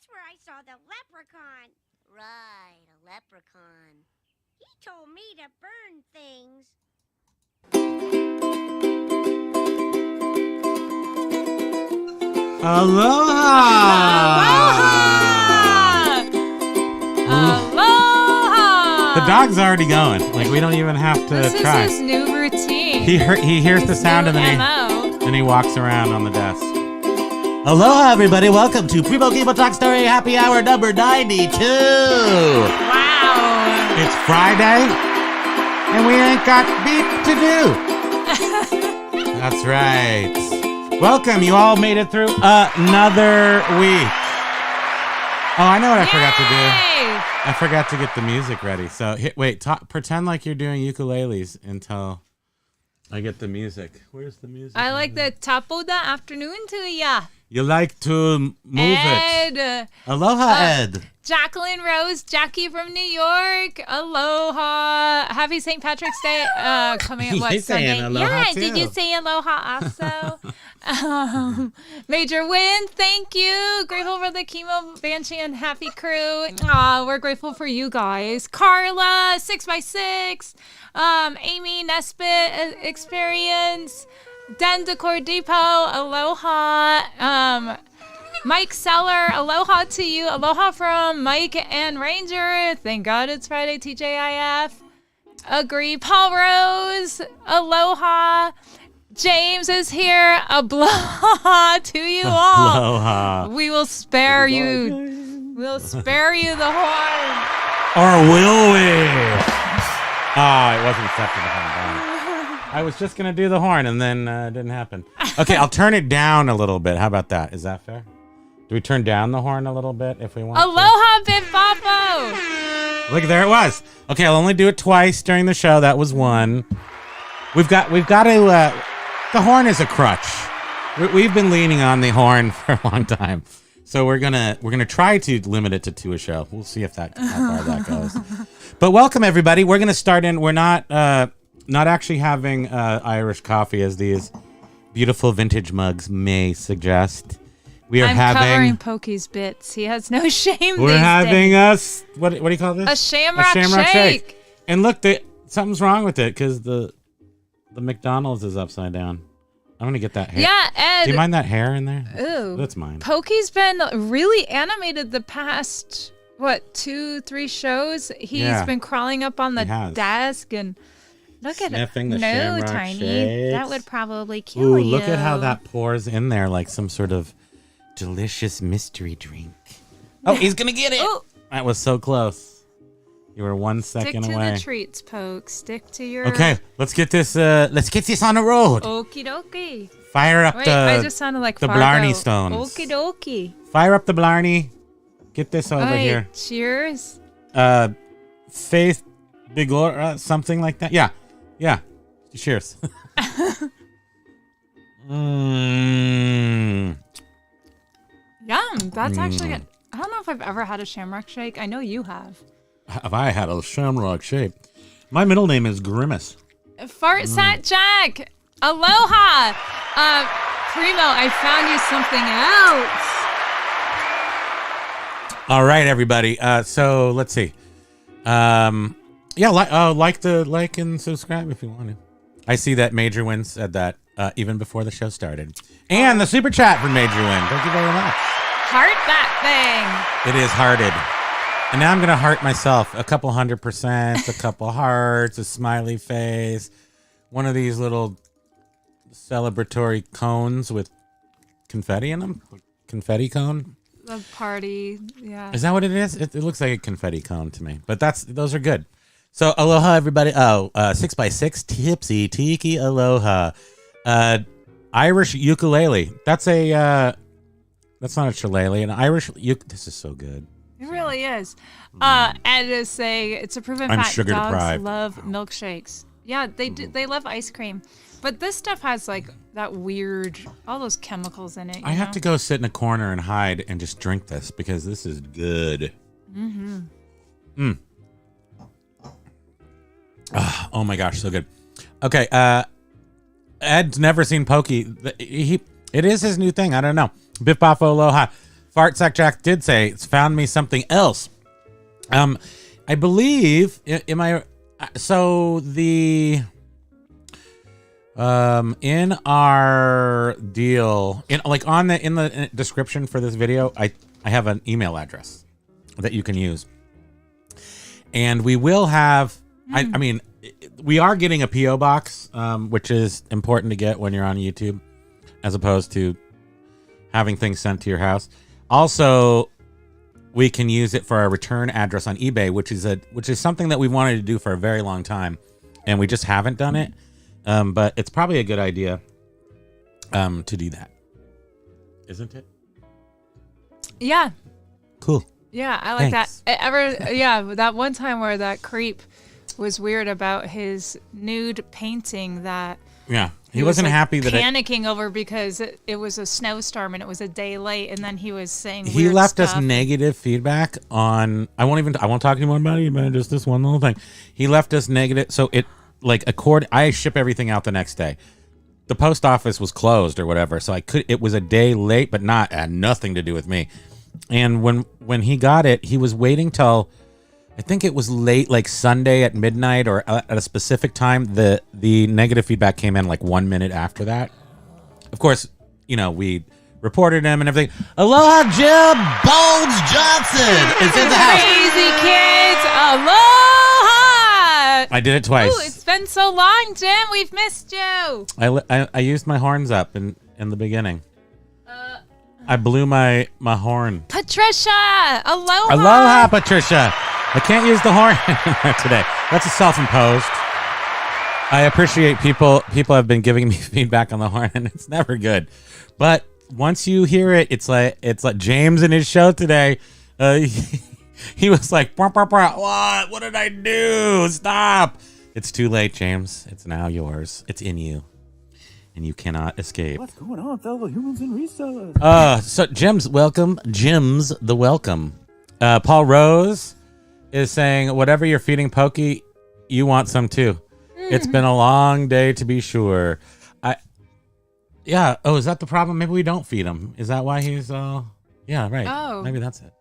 That's where I saw the leprechaun. Right, a leprechaun. He told me to burn things. Aloha! Aloha! The dog's already going. Like, we don't even have to try. This is his new routine. He hears the sound and then he walks around on the desk. Aloha, everybody. Welcome to Primo, Kimo Talk Story Happy Hour number 92. Wow. It's Friday, and we ain't got beat to do. That's right. Welcome. You all made it through another week. Oh, I know what I forgot to do. I forgot to get the music ready. So, pretend like you're doing ukuleles until I get the music. Where's the music? I like the top of the afternoon to ya. You like to move Ed. it. Aloha, Ed. Jacqueline Rose, Jackie from New York. Aloha. Happy St. Patrick's Day. Coming up He's saying Sunday. aloha too. Did you say aloha also? Major Win, thank you. Grateful for the Kimo, Banshee, and Happy Crew. We're grateful for you guys. Carla, 6x6. Amy Nesbitt Experience. Den Decor Depot, aloha. Mike Seller, aloha to you. Aloha from Mike and Ranger. Thank God it's Friday, TJIF. Agree. Paul Rose, aloha. James is here. Aloha to you all. Aloha. We will spare you. We'll spare you the horn. Or will we? Oh, it wasn't set to the horn. I was just going to do the horn, and then it didn't happen. Okay, I'll turn it down a little bit. How about that? Is that fair? Do we turn down the horn a little bit if we want Aloha, Bit Bafo. Look, there it was. Okay, I'll only do it twice during the show. That was one. We've got to, the horn is a crutch. We've been leaning on the horn for a long time. So we're gonna try to limit it to 2 a show. We'll see if how far that goes. But welcome, everybody. We're going to start in. We're not actually having Irish coffee, as these beautiful vintage mugs may suggest. I'm covering Pokey's bits. He has no shame. We're having us. What do you call this? A shamrock shake. And look, something's wrong with it because the McDonald's is upside down. I'm gonna get that hair. Yeah, Ed. Do you mind that hair in there? Ooh, that's mine. Pokey's been really animated the past 2-3 shows. He's been crawling up on the desk and. Look at it. The no, Tiny. Shakes. That would probably kill you. Look at how that pours in there like some sort of delicious mystery drink. Oh, he's going to get it. Ooh. That was so close. You were 1 second away. Stick to the treats, Poke. Stick to your... Okay, let's get this on the road. Okie dokie. Fire up I just sounded like the Fargo. Blarney Stones. Okie dokie. Fire up the Blarney. Get this over here. Cheers. Faith Bigora, something like that. Yeah. Cheers. Yum. That's actually good. I don't know if I've ever had a shamrock shake. I know you have. Have I had a shamrock shake? My middle name is Grimace. Fart Sat Jack. Aloha. Primo, I found you something else. All right, everybody. So let's see. Like and subscribe if you want to. I see that Major Win said that even before the show started. And the super chat from Major Win. Thank you very much. Heart that thing. It is hearted. And now I'm going to heart myself. A couple 100%, a couple hearts, a smiley face, one of these little celebratory cones with confetti in them. Confetti cone. The party, yeah. Is that what it is? It looks like a confetti cone to me. But those are good. So, aloha, everybody. 6x6, tipsy, tiki, aloha. Irish ukulele. That's not a shillelagh. An Irish this is so good. It really is. Ed is saying it's a proven fact dogs deprived. love milkshakes. Yeah, they do. They love ice cream. But this stuff has like that weird, all those chemicals in it. I have to go sit in a corner and hide and just drink this because this is good. Oh my gosh, so good. Okay, Ed's never seen Pokey. It is his new thing. I don't know. Biff Boffo Aloha. Fart Sack Jack did say it's found me something else. I believe in our deal in the description for this video, I have an email address that you can use, and we will have. I mean, we are getting a PO box, which is important to get when you're on YouTube, as opposed to having things sent to your house. Also, we can use it for our return address on eBay, which is something that we wanted to do for a very long time, and we just haven't done it. But it's probably a good idea to do that, isn't it? Yeah. Cool. Yeah, I like Thanks. that. That one time where that creep was weird about his nude painting that. Yeah, he wasn't happy that panicking over because it was a snowstorm and it was a day late, and then he was saying he weird left stuff. us negative feedback on. I won't talk anymore about it, but just this one little thing. He left us negative, so it I ship everything out the next day. The post office was closed or whatever, so it was a day late, but had nothing to do with me. And when he got it, he was waiting till I think it was late, like Sunday at midnight or at a specific time. The negative feedback came in like 1 minute after that. Of course, we reported him and everything. Aloha, Jim Bones Johnson is in the house. Crazy kids, aloha! I did it twice. Ooh, it's been so long, Jim. We've missed you. I used my horns up in the beginning. I blew my horn. Patricia, aloha. Aloha, Patricia. I can't use the horn today. That's a self-imposed. I appreciate people have been giving me feedback on the horn, and it's never good. But once you hear it, it's like James in his show today. He was like, "What? What did I do? Stop!" It's too late, James. It's now yours. It's in you, and you cannot escape. What's going on, fellow humans and resellers? So Jim's welcome. Jim's the welcome. Paul Rose is saying, whatever you're feeding Pokey, you want some too. It's been a long day to be sure. Yeah. Oh, is that the problem? Maybe we don't feed him. Is that why he's? Yeah, right. Oh. Maybe that's it.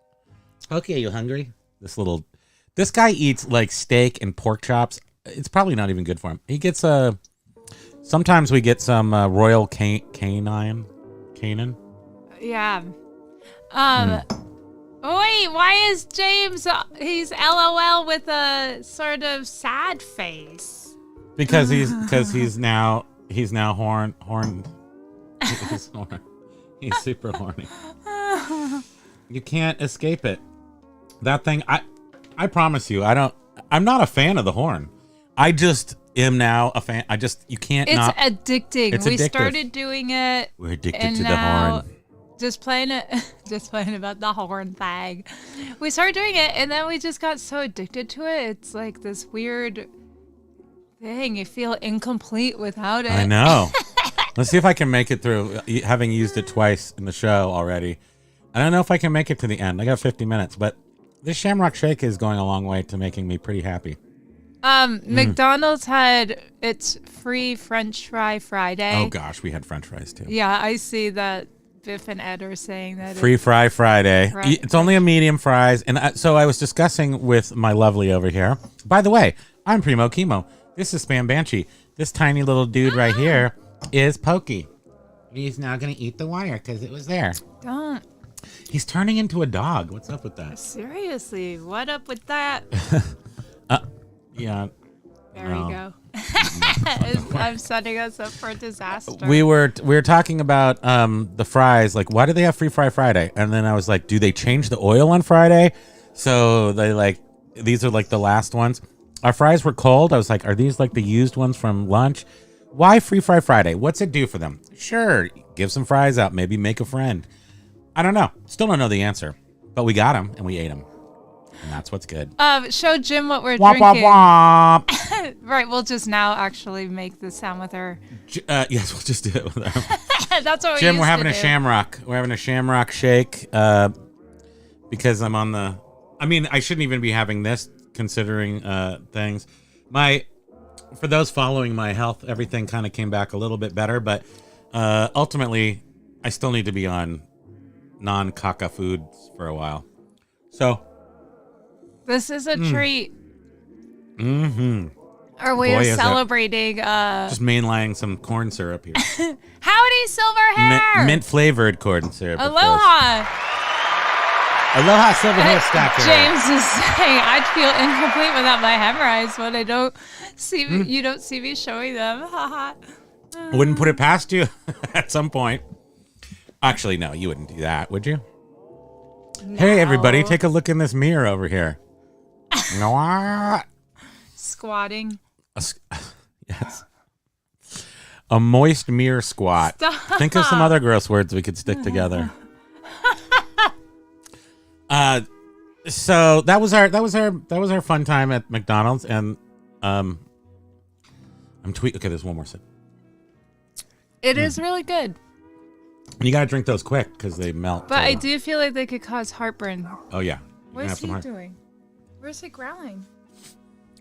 Pokey, are you hungry? This guy eats like steak and pork chops. It's probably not even good for him. He gets sometimes we get some royal canine. Yeah. Wait, why is James? He's LOL with a sort of sad face. Because he's now horned. He's horny. He's super horny. You can't escape it. That thing, I promise you, I'm not a fan of the horn. I just am now a fan. You can't It's not. addicting. It's We addictive. started doing it. We're addicted and to the now horn. Just playing about the horn thing. We started doing it, and then we just got so addicted to it. It's like this weird thing. You feel incomplete without it. I know. Let's see if I can make it through, having used it twice in the show already. I don't know if I can make it to the end. I got 50 minutes, but this Shamrock Shake is going a long way to making me pretty happy. McDonald's had its free French fry Friday. Oh gosh, we had French fries too. Yeah, I see that Biff and Ed are saying that. Free fry Friday. Right. It's only a medium fries. And so I was discussing with my lovely over here. By the way, I'm Primo Kimo. This is Spam Banshee. This tiny little dude right here is Pokey. He's now going to eat the wire because it was there. Don't. He's turning into a dog. What's up with that? Seriously, what up with that? Yeah. There No. we go. I'm setting us up for disaster. We were talking about the fries. Like, why do they have Free Fry Friday? And then I was like, do they change the oil on Friday? So these are like the last ones. Our fries were cold. I was like, are these like the used ones from lunch? Why Free Fry Friday? What's it do for them? Sure, give some fries out. Maybe make a friend. I don't know. Still don't know the answer. But we got them and we ate them. And that's what's good. Show Jim what we're Womp, drinking. womp, womp. Right, we'll just now actually make the sound with her. Yes, we'll just do it with her. That's what we Jim, used we're having to a do. shamrock. We're having a shamrock shake because I'm on the... I mean, I shouldn't even be having this considering things. For those following my health, everything kind of came back a little bit better, but ultimately, I still need to be on non-caca foods for a while. So This is a treat. mm-hmm. Or we Boy, are is that- celebrating just mainlining some corn syrup here. Howdy Silver Hair. Mint flavored corn syrup. of course. Aloha. Aloha silver hair stacker. James is saying I'd feel incomplete without my hemorrhoids when I don't see you don't see me showing them. Haha. Wouldn't put it past you at some point. Actually, no, you wouldn't do that, would you? No. Hey, everybody, take a look in this mirror over here. No, Squatting. yes. A moist mirror squat. Stop. Think of some other gross words we could stick together. So that was our fun time at McDonald's, and I'm tweet. Okay, there's one more sip. It is really good. You gotta drink those quick because they melt. But I do feel like they could cause heartburn. Oh yeah. You What can have is some he heart- doing? Where's he growling?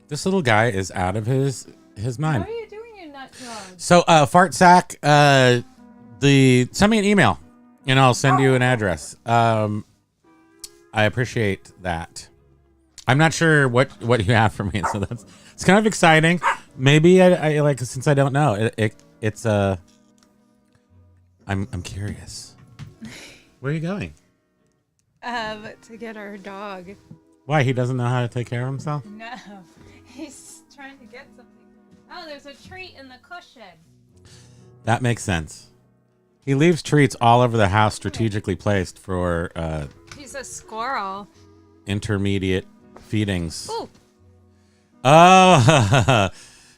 This little guy is out of his mind. What are you doing, you nut job? So, fart sack, send me an email, and I'll send you an address. I appreciate that. I'm not sure what you have for me, so it's kind of exciting. Maybe I like, since I don't know it's I'm curious. Where are you going? To get our dog. Why, he doesn't know how to take care of himself? No, he's trying to get something. Oh, there's a treat in the cushion. That makes sense. He leaves treats all over the house, strategically placed for He's a squirrel. intermediate feedings. Ooh. Oh,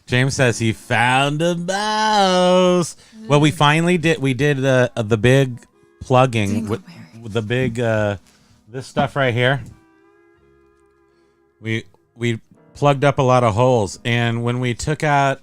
James says he found a mouse. Well, we finally did. We did the big plugging with the big this stuff right here. We plugged up a lot of holes, and when we took out,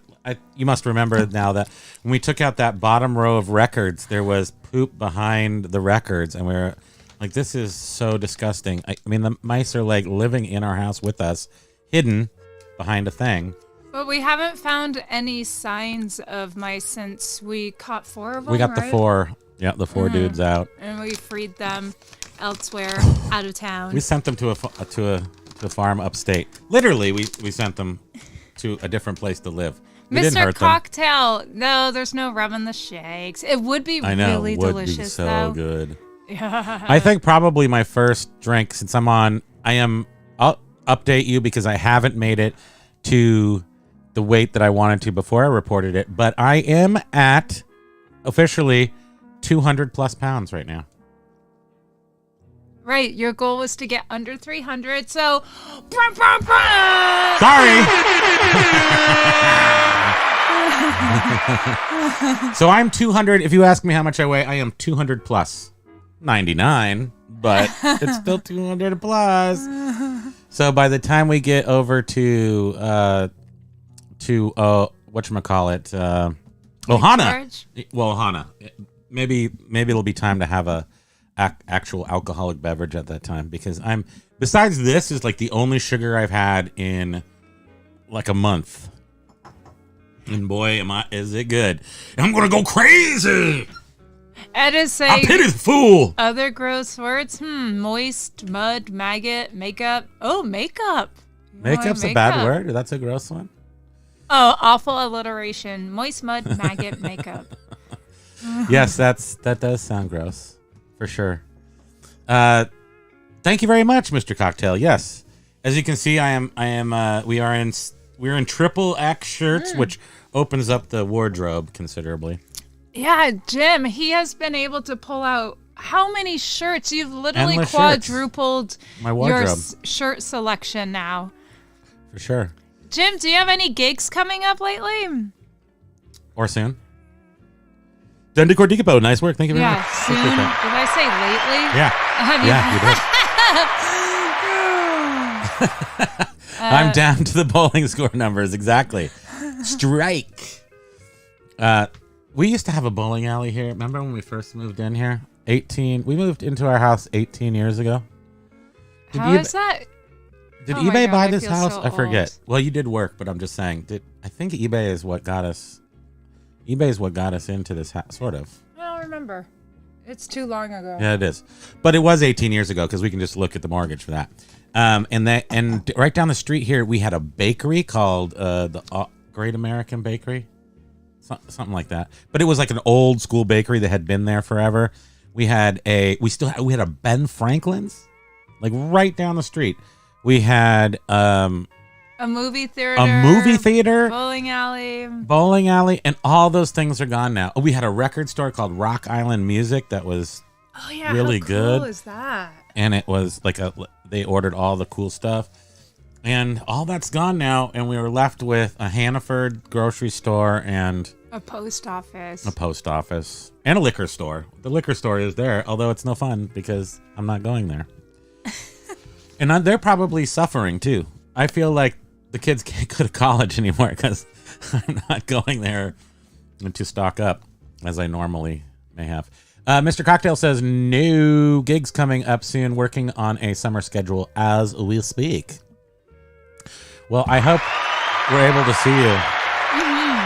you must remember now that when we took out that bottom row of records, there was poop behind the records, and we were like, "This is so disgusting." I mean, the mice are like living in our house with us, hidden behind a thing. But we haven't found any signs of mice since we caught 4 of them. We got the right? 4. Yeah, the 4 dudes out. And we freed them elsewhere, out of town. We sent them to a farm upstate. Literally, we sent them to a different place to live. We didn't Mr. hurt them. Cocktail. No, there's no rum in the shakes. It would be I know, really would delicious, be so though. good. I think probably my first drink, since I'll update you because I haven't made it to the weight that I wanted to before I reported it, but I am at officially 200 plus pounds right now. Right, your goal was to get under 300, so... Sorry! So I'm 200. If you ask me how much I weigh, I am 200 plus. 99, but it's still 200 plus. So by the time we get over to whatchamacallit, Ohana. George? Well, Ohana. Maybe it'll be time to have a actual alcoholic beverage at that time, because besides this is like the only sugar I've had in like a month. And boy, is it good. I'm going to go crazy. Ed is I saying pity the fool. other gross words. Moist, mud, maggot, makeup. Oh, makeup. Makeup's a bad word? That's a gross one? Oh, awful alliteration. Moist, mud, maggot, makeup. Yes, that does sound gross. For sure. Thank you very much, Mr. Cocktail. Yes. As you can see, we're in triple X shirts, which opens up the wardrobe considerably. Yeah, Jim, he has been able to pull out how many shirts? You've literally Endless quadrupled My your wardrobe. shirt selection now. For sure. Jim, do you have any gigs coming up lately? Or soon. Dundee Cordicapo, nice work. Thank you very Yeah, much. soon. Appreciate Did that. I say lately? Yeah. Have you- Yeah, you did. I'm down to the bowling score numbers. Exactly. Strike. We used to have a bowling alley here. Remember when we first moved in here? We moved into our house 18 years ago. How is that? Did Oh my eBay God, buy I this feel house? so I forget. old. Well, you did work, but I'm just saying. I think eBay is what got us. eBay is what got us into this house, sort of. I don't remember. It's too long ago. Yeah, it is. But it was 18 years ago because we can just look at the mortgage for that. And right down the street here, we had a bakery called the Great American Bakery. Something like that. But it was like an old school bakery that had been there forever. We had a Ben Franklin's, like right down the street. We had a movie theater, bowling alley, and all those things are gone now. We had a record store called Rock Island Music that was really good. How cool is that? And it was like they ordered all the cool stuff. And all that's gone now, and we were left with a Hannaford grocery store and a post office. And a liquor store. The liquor store is there, although it's no fun because I'm not going there. And they're probably suffering too. I feel like the kids can't go to college anymore because I'm not going there to stock up as I normally may have. Mr. Cocktail says, no gigs coming up soon, working on a summer schedule as we speak. Well, I hope we're able to see you. Mm-hmm.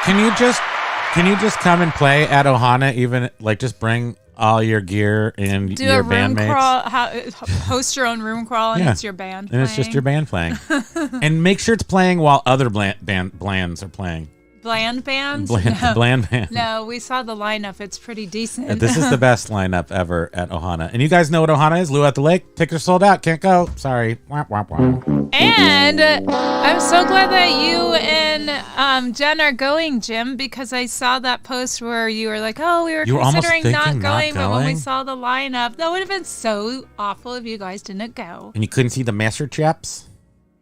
Can you just come and play at Ohana? Even like just bring all your gear and do your a room bandmates. crawl. Host your own room crawl, and it's your band. And it's just your band playing. And make sure it's playing while other blands are playing. Bland bands? Bland band. No, we saw the lineup. It's pretty decent. This is the best lineup ever at Ohana. And you guys know what Ohana is? Lou at the Lake. Tickets are sold out. Can't go. Sorry. Wah, wah, wah. And I'm so glad that you and Jen are going, Jim, because I saw that post where you were like, oh, we were considering not going, but when we saw the lineup, that would have been so awful if you guys didn't go. And you couldn't see the Master Chaps?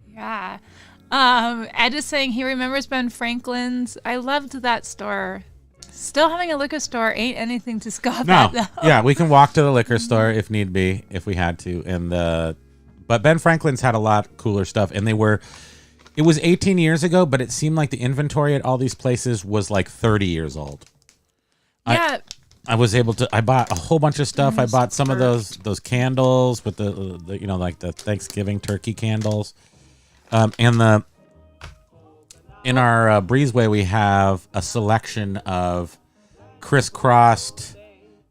Yeah. Ed is saying he remembers Ben Franklin's. I loved that store. Still having a liquor store ain't anything to scoff at, though. Yeah, we can walk to the liquor store if need be, if we had to. But Ben Franklin's had a lot cooler stuff, and it was 18 years ago, but it seemed like the inventory at all these places was like 30 years old. Yeah. I bought a whole bunch of stuff. I bought some of those candles with the like the Thanksgiving turkey candles. In our breezeway, we have a selection of crisscrossed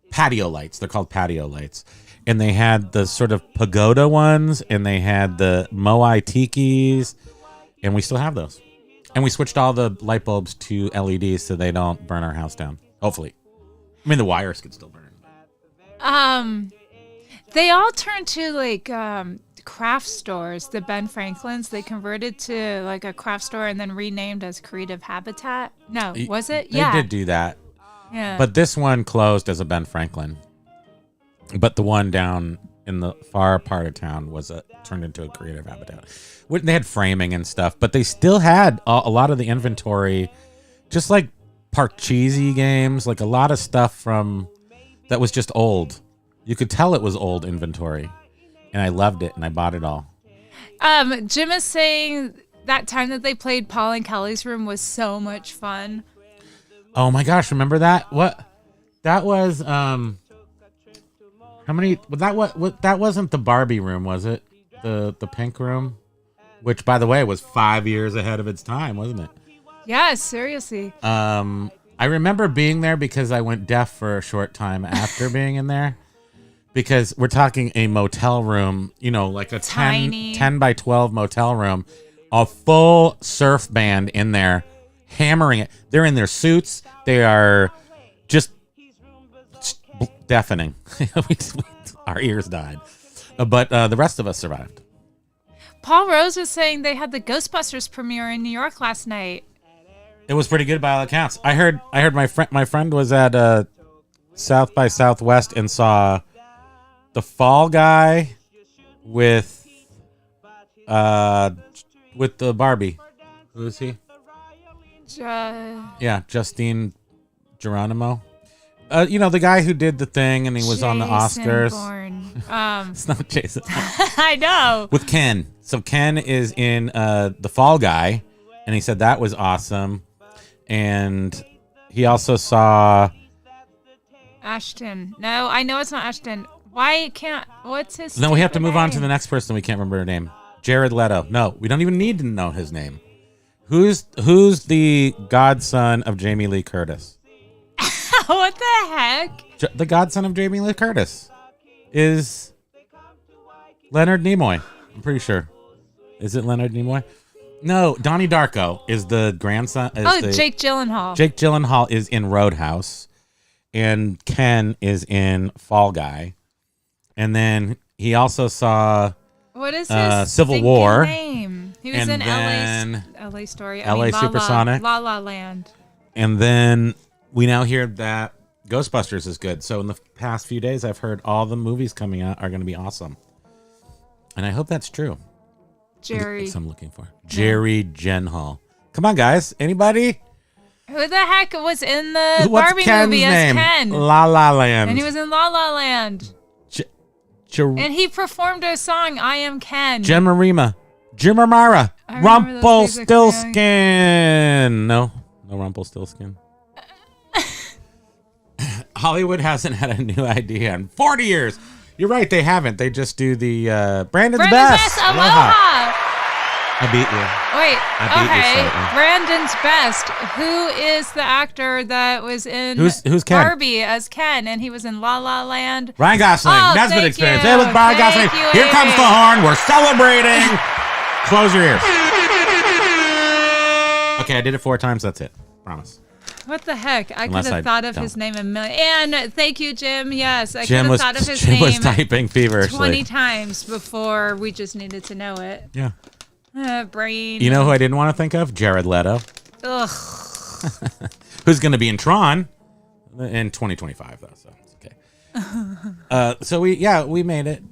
patio lights. They're called patio lights. And they had the sort of pagoda ones, and they had the Moai Tikis, and we still have those. And we switched all the light bulbs to LEDs so they don't burn our house down. Hopefully. I mean, the wires could still burn. They all turned to like craft stores. The Ben Franklin's, they converted to like a craft store and then renamed as Creative Habitat. No, was it? They did do that. Yeah. But this one closed as a Ben Franklin. But the one down in the far part of town was turned into a Creative Habitat. They had framing and stuff, but they still had a lot of the inventory, just like Parcheesi games, like a lot of stuff from that was just old. You could tell it was old inventory. And I loved it, and I bought it all. Jim is saying that time that they played Paul and Kelly's Room was so much fun. Oh my gosh, remember that? What? That was how many? That wasn't the Barbie room, was it? The pink room, which by the way was 5 years ahead of its time, wasn't it? Yeah, seriously. I remember being there because I went deaf for a short time after being in there. Because we're talking a motel room, like a tiny 10 by 12 motel room, a full surf band in there, hammering it. They're in their suits. They are just deafening. Our ears died. But the rest of us survived. Paul Rose was saying they had the Ghostbusters premiere in New York last night. It was pretty good by all accounts. I heard my friend was at South by Southwest and saw the Fall Guy with the Barbie. Who is he? Justine Geronimo. The guy who did the thing and he was on the Oscars. It's not Jason. I know. With Ken. So Ken is in the Fall Guy, and he said that was awesome. And he also saw Ashton. No, I know it's not Ashton. What's his name? No, we have to move on to name? the next person. We can't remember her name. Jared Leto. No, we don't even need to know his name. Who's the godson of Jamie Lee Curtis? What the heck? the godson of Jamie Lee Curtis is Leonard Nimoy. I'm pretty sure. Is it Leonard Nimoy? No, Donnie Darko is the grandson. Jake Gyllenhaal. Jake Gyllenhaal is in Roadhouse, and Ken is in Fall Guy, and then he also saw what is his Civil War name? He was in LA Story. LA Supersonic. La La Land. And then we now hear that Ghostbusters is good. So in the past few days, I've heard all the movies coming out are going to be awesome. And I hope that's true. Jerry. That's what I'm looking for. Jerry Gyllenhaal. Come on, guys. Anybody? Who the heck was in the What's Barbie Ken's movie name? as Ken? La La Land. And he was in La La Land. And he performed a song, I Am Ken. Jimara. Rumpelstiltskin. No Rumpelstiltskin. Hollywood hasn't had a new idea in 40 years. You're right, they haven't. They just do the Brandon's Best. Aloha. I beat you. Wait, I beat you slightly. Brandon's Best. Who is the actor that was in Who's Ken? Barbie as Ken, and he was in La La Land? Ryan Gosling. Nesbitt thank Experience. you. Hey, with Ryan Gosling. Thank you, Here comes Amy. the horn. We're celebrating. Close your ears. Okay, I did it 4 times. That's it. Promise. What the heck? I Unless could I have thought of don't. his name a million. And thank you, Jim. Yes, I could Jim have was thought of his Jim name was typing feverishly. 20 times before we just needed to know it. Yeah. Brain. You know who I didn't want to think of? Jared Leto. Ugh. Who's going to be in Tron in 2025 though, so it's okay. So we made it.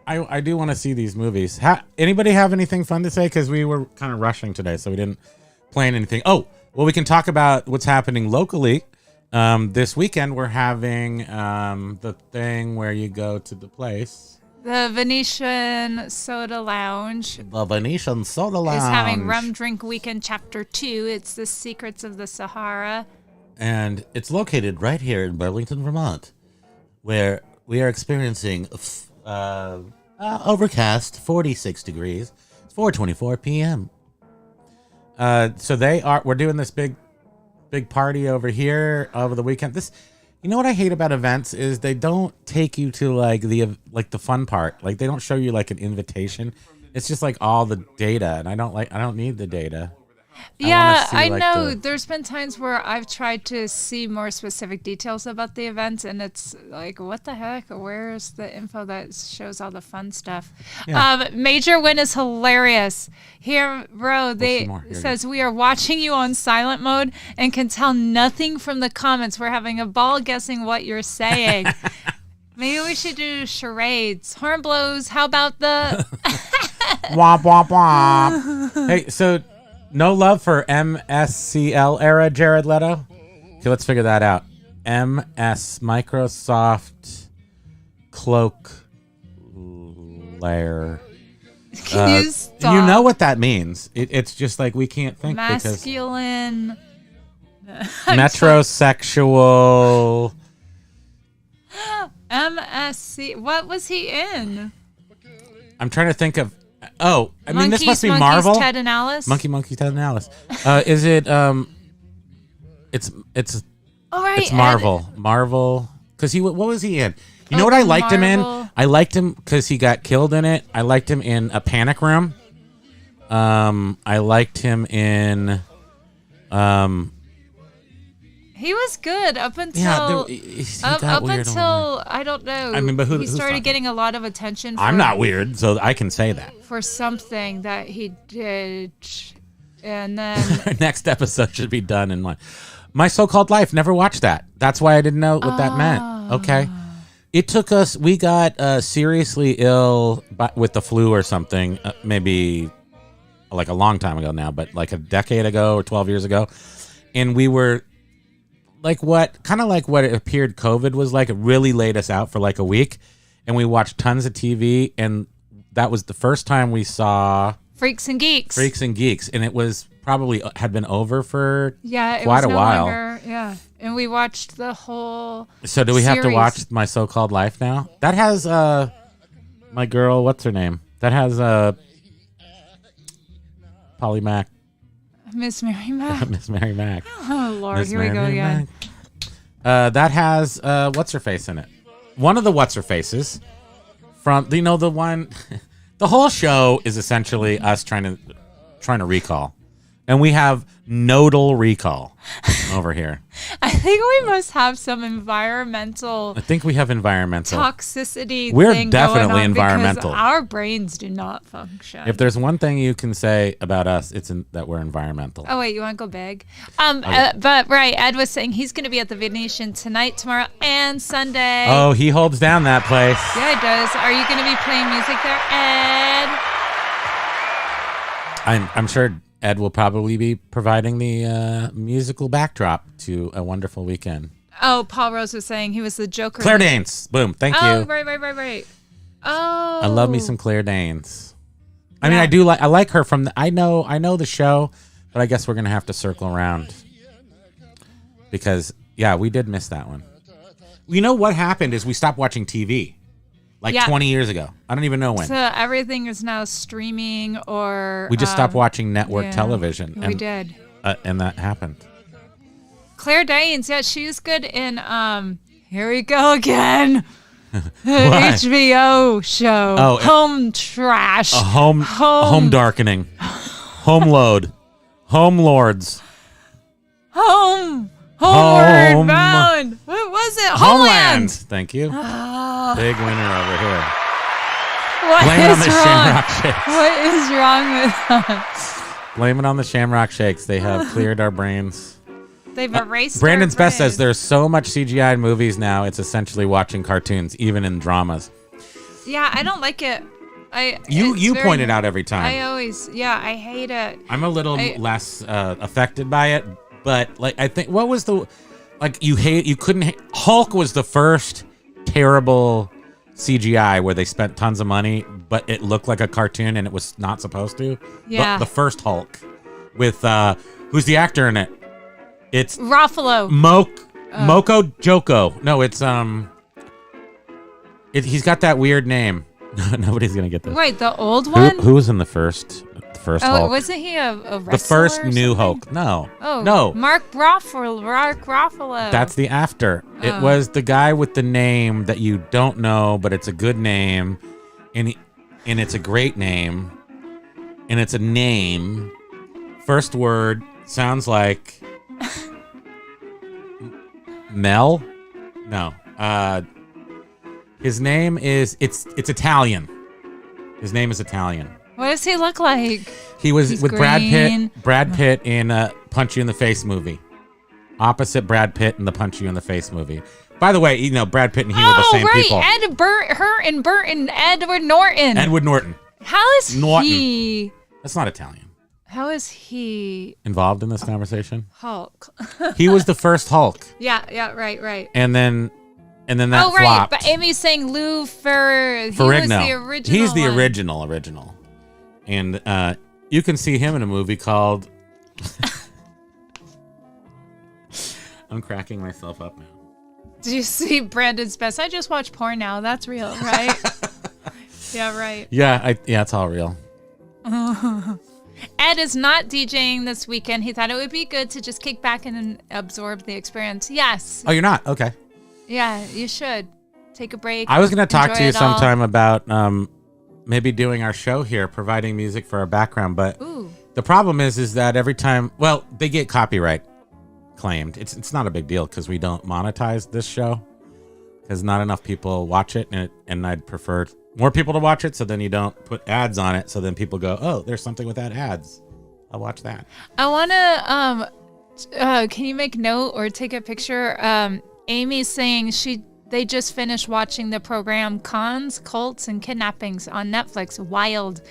I do want to see these movies. Anybody have anything fun to say? Because we were kind of rushing today, so we didn't plan anything. Oh, well, we can talk about what's happening locally. This weekend we're having the thing where you go to the place. The Venetian Soda Lounge The Venetian Soda Lounge is having Rum Drink Weekend Chapter 2. It's the Secrets of the Sahara. And it's located right here in Burlington, Vermont, where we are experiencing overcast 46 degrees. It's 4:24 p.m. So we're doing this big party over here over the weekend. You know what I hate about events is they don't take you to the fun part. Like they don't show you like an invitation. It's just like all the data, and I don't need the data. Yeah, I like, know. There's been times where I've tried to see more specific details about the events, and it's like, what the heck? Where's the info that shows all the fun stuff? Yeah. Major Win is hilarious. Here, bro, says, we are watching you on silent mode and can tell nothing from the comments. We're having a ball guessing what you're saying. Maybe we should do charades. Horn blows. How about the... Womp, womp, womp. Hey, so... No love for MSCL era Jared Leto? Okay, let's figure that out. MS, Microsoft Cloak Layer. Can you stop? You know what that means. It's just like we can't think Masculine. metrosexual. MSC. What was he in? I'm trying to think of... Oh, I mean, this must be Monkeys, Marvel. Ted and Alice. Monkey, Ted and Alice. Is it? It's. All right, It's Marvel. Marvel. Because what was he in? You know what I liked him in? I liked him because he got killed in it. I liked him in A Panic Room. I liked him in. He was good up until I don't know. I mean, but he started getting a lot of attention. I'm not weird, so I can say that. For something that he did, and then Our next episode should be done in My So-Called Life. Never watched that. That's why I didn't know what that meant. Okay, it took us. We got seriously ill with the flu or something. Maybe like a long time ago now, but like a decade ago or 12 years ago, and we were. Like what it appeared COVID was like. It really laid us out for like a week, and we watched tons of TV, and that was the first time we saw Freaks and Geeks, and it was probably had been over for quite a while. Yeah, and we watched the whole. So do we have to watch My So-Called Life now? That has my girl. What's her name? That has Polly Mack. Miss Mary Mack. Miss Mary Mack. Oh Lord, Miss here we go again. That has what's her face in it. One of the what's her faces from the one. The whole show is essentially us trying to recall, and we have nodal recall over here. I think we must have some environmental. I think we have environmental toxicity. We're thing definitely going on environmental. Because our brains do not function. If there's one thing you can say about us, it's that we're environmental. Oh wait, you want to go big? But right, Ed was saying he's going to be at the Venetian tonight, tomorrow, and Sunday. Oh, he holds down that place. Yeah, he does. Are you going to be playing music there, Ed? I'm sure Ed will probably be providing the musical backdrop to a wonderful weekend. Oh, Paul Rose was saying he was the Joker. Claire Danes. Boom. Thank you. Oh, right. Oh. I love me some Claire Danes. I mean, I like her from I know the show, but I guess we're going to have to circle around. Because, yeah, we did miss that one. You know what happened is we stopped watching TV. 20 years ago. I don't even know when. So everything is now streaming or... We just stopped watching network television. We did. And that happened. Claire Danes, yeah, she's good in... here we go again. HBO show. Oh, Home Trash. Home Darkening. Home Load. Home Lords. Homeward Bound. What was it? Homeland. Thank you. Big winner over here. Blame it on the Shamrock Shakes. What is wrong with us? Blame it on the Shamrock Shakes. They have cleared our brains. They've erased Brandon's our Best brains. says there's so much CGI in movies now, it's essentially watching cartoons, even in dramas. Yeah, I don't like it. You point it out every time. I hate it. I'm a little less affected by it, but I think what was the Hulk was the first terrible CGI where they spent tons of money, but it looked like a cartoon and it was not supposed to. Yeah. The first Hulk with who's the actor in it? It's Ruffalo. Moko Joko. No, it's he's got that weird name. Nobody's gonna get this. Wait, the old one? Who was in the first Hulk? Wasn't he a wrestler? The first or new something? Hulk. No. Oh, no. Mark Ruffalo. That's the after. It was the guy with the name that you don't know, but it's a good name, and it's a great name, and it's a name. First word sounds like Mel. No. His name is it's Italian. His name is Italian. What does he look like? He's with green. Brad Pitt in Punch You in the Face movie. Opposite Brad Pitt in the Punch You in the Face movie. By the way, Brad Pitt and he were the same people. Edward Norton. Edward Norton. How is Norton. he? That's not Italian. How is he involved in this conversation? Hulk. He was the first Hulk. Yeah, right. And then that right. flopped. But Amy's saying Lou Ferrigno. He was the original. He's the one. original. And you can see him in a movie called... I'm cracking myself up now. Did you see Brandon's Best? I just watched porn now. That's real, right? Yeah, right. Yeah, it's all real. Ed is not DJing this weekend. He thought it would be good to just kick back and absorb the experience. Yes. Oh, you're not? Okay. Yeah, you should. Take a break. I was going to talk to you enjoy it all. sometime about maybe doing our show here, providing music for our background. But the problem is that every time, they get copyright claimed. It's not a big deal because we don't monetize this show because not enough people watch it, and I'd prefer more people to watch it, so then you don't put ads on it, so then people go, oh, there's something without ads. I'll watch that. I want to, can you make note or take a picture? Amy's saying they just finished watching the program Cons, Cults, and Kidnappings on Netflix. Wild.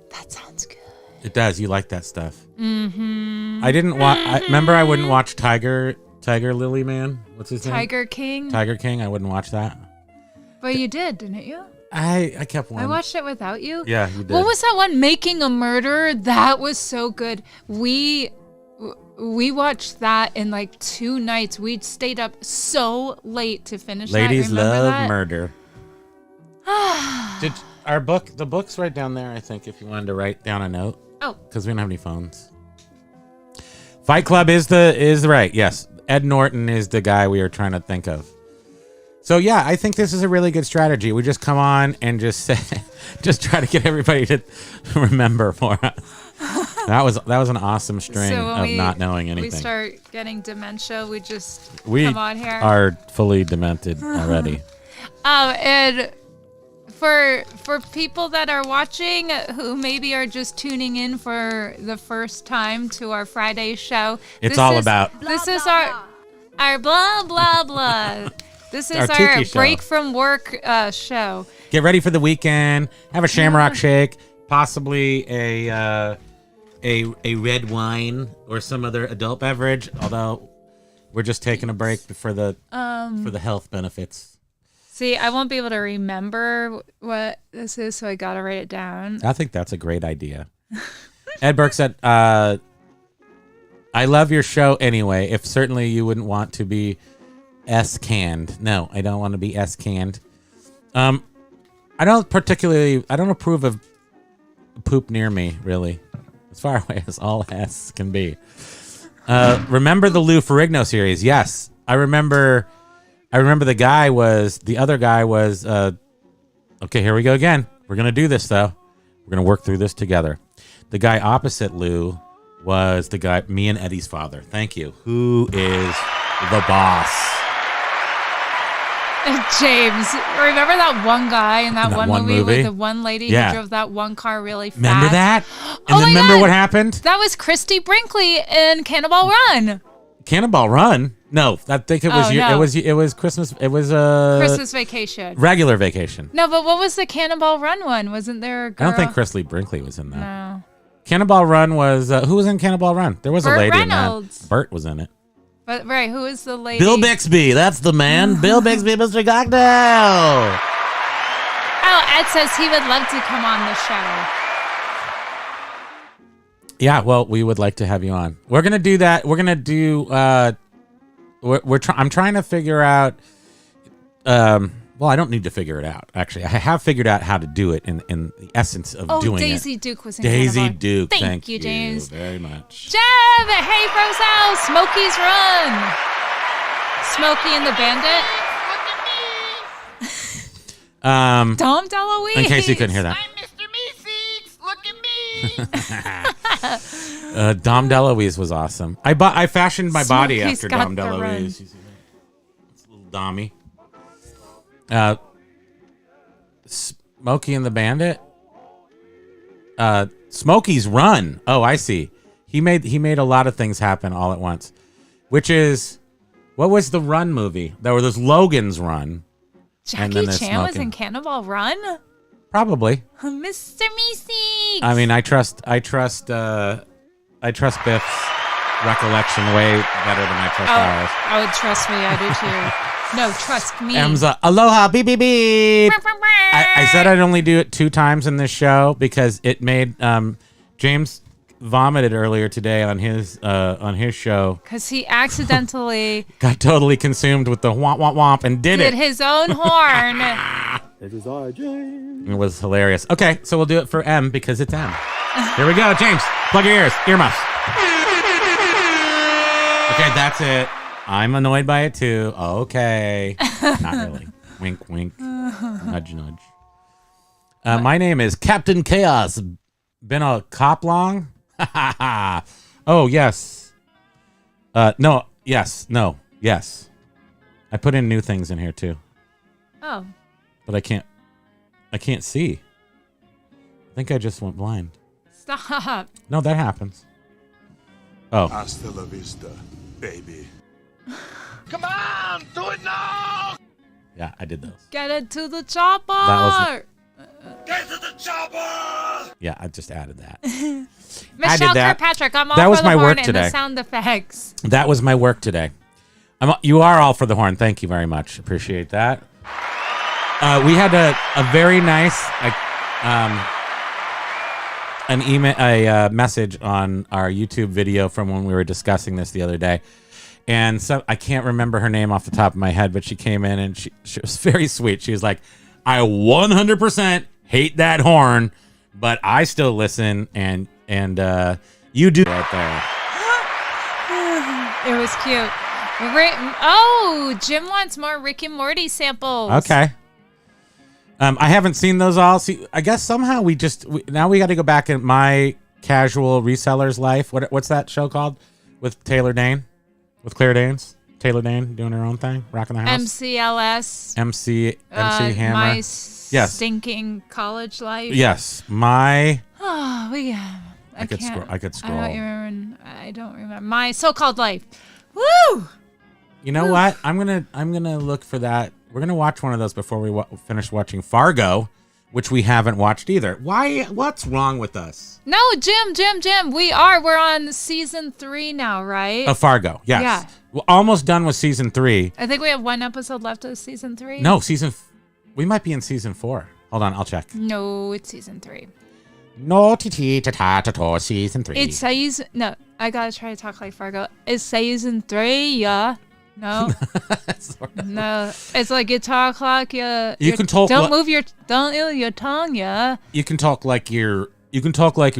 That sounds good. It does. You like that stuff. Mm-hmm. I didn't watch. Remember, I wouldn't watch Tiger Lily Man. What's his name? Tiger King. Tiger King. I wouldn't watch that. But you did, didn't you? I kept one. I watched it without you. Yeah, you did. What was that one? Making a Murder. That was so good. We watched that in 2 nights. We stayed up so late to finish Ladies that. Remember love that? murder. Did the book's right down there, I think, if you wanted to write down a note. Oh. Because we don't have any phones. Fight Club is right, yes. Ed Norton is the guy we were trying to think of. So yeah, I think this is a really good strategy. We just come on and just say, just try to get everybody to remember for us. That was an awesome string of not knowing anything. We start getting dementia. We come on here. Are fully demented already. And for people that are watching who maybe are just tuning in for the first time to our Friday show, this is our blah blah blah. This is our break from work show. Get ready for the weekend. Have a Shamrock Shake, possibly a red wine or some other adult beverage. Although we're just taking a break for the health benefits. See, I won't be able to remember what this is, so I gotta write it down. I think that's a great idea. Ed Burke said, "I love your show anyway. If certainly you wouldn't want to be S-canned. No, I don't want to be S-canned. I don't approve of poop near me, really. As far away as all S can be. Remember the Lou Ferrigno series? Yes. I remember the other guy was, okay, here we go again. We're going to do this, though. We're going to work through this together. The guy opposite Lou was the guy, me and Eddie's father. Thank you. Who is the boss? James, remember that one guy in that one movie with the one lady who drove that one car really fast? Remember that? And then remember what happened? That was Christy Brinkley in Cannonball Run. Cannonball Run? No, I think it was it was Christmas. It was Christmas Vacation. Regular Vacation. No, but what was the Cannonball Run one? Wasn't there a girl? I don't think Christy Brinkley was in that. No. Cannonball Run was who was in Cannonball Run? There was a lady Reynolds. in that. Burt was in it. But who is the lady? Bill Bixby, that's the man. Bill Bixby, Mr. Cocktail. Oh, Ed says he would love to come on the show. Yeah, well, we would like to have you on. We're gonna do that. We're gonna do. I'm trying to figure out. Well, I don't need to figure it out. Actually, I have figured out how to do it in the essence of doing Daisy it. Duke was in Daisy Cannonball. Duke. Thank you, James. Very much. Jeb, hey, Roselle, Smokey's Run. Smokey and the Bandit. Dom DeLuise. In case you couldn't hear that. I'm Mr. Meeseeks. Look at me. Dom DeLuise was awesome. I fashioned my body Smokey's after got Dom the run. DeLuise. You see that? It's a little Dommy. Smokey and the Bandit. Smokey's Run. Oh, I see. He made a lot of things happen all at once. Which is, what was the Run movie? There was Logan's Run. Jackie Chan was in Cannonball Run? Probably. Mr. Meeseeks. I mean, I trust Biff's recollection way better than I trust ours. Oh, trust me, I do too. No, trust me. Emza, aloha, beep, beep, beep. I said I'd only do it 2 times in this show because it made James vomited earlier today on his show because he accidentally got totally consumed with the womp womp womp and did his own horn. It is I, James. It was hilarious. Okay, so we'll do it for M because it's M. Here we go, James. Plug your earmuffs. Okay, that's it. I'm annoyed by it too. Okay. Not really. Wink, wink. Nudge, nudge. My name is Captain Chaos. Been a cop long? Oh, yes. No, yes, no, yes. I put in new things in here too. Oh. But I can't see. I think I just went blind. Stop. No, that happens. Oh. Hasta la vista, baby. Come on, do it now! Yeah, I did those. Get it to the chopper. Get to the chopper! Yeah, I just added that. Michelle Kirkpatrick, I'm all that was for the my horn work and today. the sound effects. That was my work today. You are all for the horn. Thank you very much. Appreciate that. We had a very nice a message on our YouTube video from when we were discussing this the other day. And so I can't remember her name off the top of my head, but she came in and she was very sweet. She was like, I 100% hate that horn, but I still listen and you do right there. It was cute. Jim wants more Rick and Morty samples. Okay. I haven't seen those all. See, I guess somehow now we got to go back in My Casual Reseller's Life. What's that show called? With Taylor Dane? With Claire Danes? Taylor Dane doing her own thing? Rocking the house? MCLS. MC Hammer. My stinking college life. Yes. My... Oh, I could scroll. I don't remember. My so-called life. Woo! You know what? I'm gonna look for that. We're gonna watch one of those before we finish watching Fargo, which we haven't watched either. Why? What's wrong with us? No, Jim. We're on season 3 now, right? Of Fargo, yes. Yeah. We're almost done with season 3. I think we have 1 episode left of season 3. No, we might be in season 4. Hold on, I'll check. No, it's season 3. No, season 3. It says no. I gotta try to talk like Fargo. It's season 3, yeah. No, no. It's like you talk like you can talk. Don't move your tongue, yeah. You can talk like you're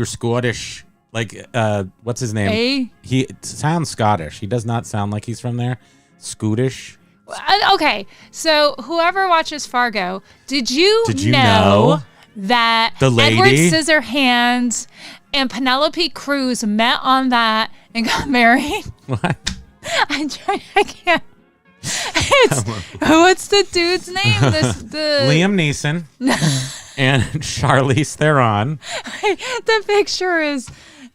Scottish. Like what's his name? Hey? He sounds Scottish. He does not sound like he's from there. Scottish. Okay, so whoever watches Fargo, did you know that the lady? Edward Scissorhands and Penelope Cruz met on that and got married? What? I can't. What's the dude's name? Liam Neeson and Charlize Theron. The picture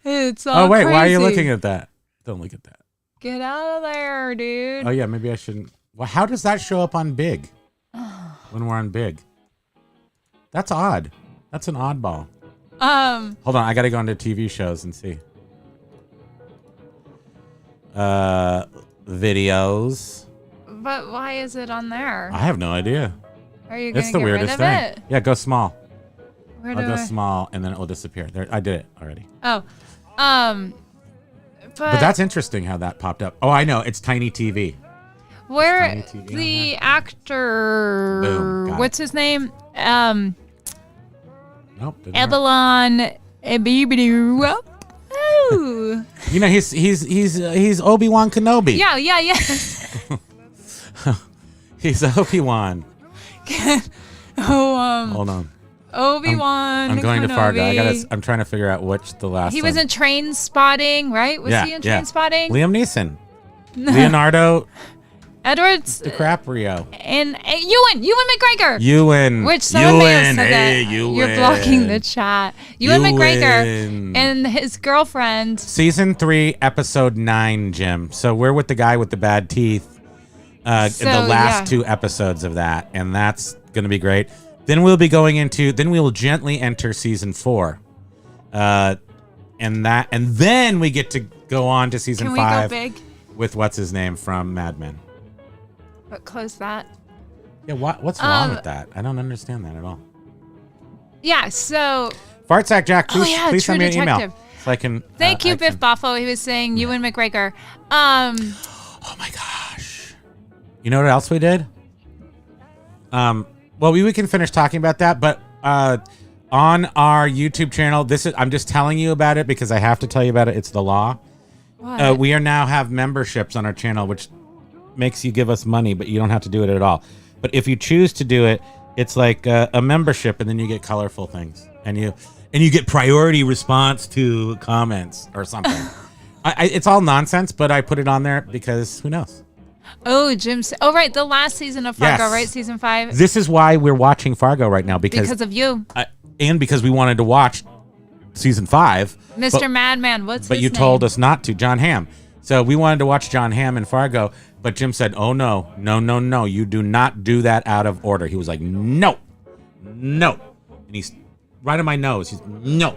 it's all Oh wait, crazy. why are you looking at that? Don't look at that. Get out of there, dude. Oh yeah, maybe I shouldn't. Well, how does that show up on Big? When we're on Big. That's odd. That's an oddball. Hold on, I gotta go into TV shows and see. Videos. But why is it on there? I have no idea. Are you gonna It's the get weirdest rid of thing. it? Yeah, go small. Where I'll do go I? small and then it will disappear. There, I did it already. Oh, But that's interesting how that popped up. Oh, I know. It's Tiny TV. where Tiny TV on the there. actor? Boom, got What's his name? Nope. didn't work. Ebelon. Oh. You know, he's Obi-Wan Kenobi. Yeah. He's Obi-Wan. Hold on. Obi-Wan. I'm going to Fargo. Kenobi. I'm trying to figure out which the last. He was one. in Train Spotting, right? Was he in Train Spotting? Liam Neeson. Leonardo Edwards DiCaprio. and Ewan McGregor. Ewan. Which someone may have said Hey, that. Ewan. You're blocking the chat. Ewan McGregor Ewan. and his girlfriend. Season 3, episode 9, Jim. So we're with the guy with the bad teeth. The last 2 episodes of that, and that's going to be great. Then we'll be going into. Then we will gently enter season 4, and then we get to go on to season Can we 5 go big? with what's his name from Mad Men. But close that. Yeah, what's wrong with that? I don't understand that at all. Yeah. So. Fartsack Jack, please, please True send me an email Detective. so I can. Thank you, I Biff can- Boffo. He was saying Ewan McGregor. Oh my gosh! You know what else we did? Well, we can finish talking about that, but on our YouTube channel, I'm just telling you about it because I have to tell you about it. It's the law. What? We are now have memberships on our channel, which makes you give us money, but you don't have to do it at all. But if you choose to do it, it's like a membership, and then you get colorful things, and you get priority response to comments or something. It's all nonsense, but I put it on there because who knows? Oh, Jim. Oh, right. The last season of Fargo, Yes. right? Season 5. This is why we're watching Fargo right now Because of you. and because we wanted to watch season 5. Mr. Madman. What's But his you name? told us not to, John Hamm. So we wanted to watch John Hamm and Fargo, but Jim said, "Oh no, you do not do that out of order." He was like, "No, and he's right on my nose. He's no.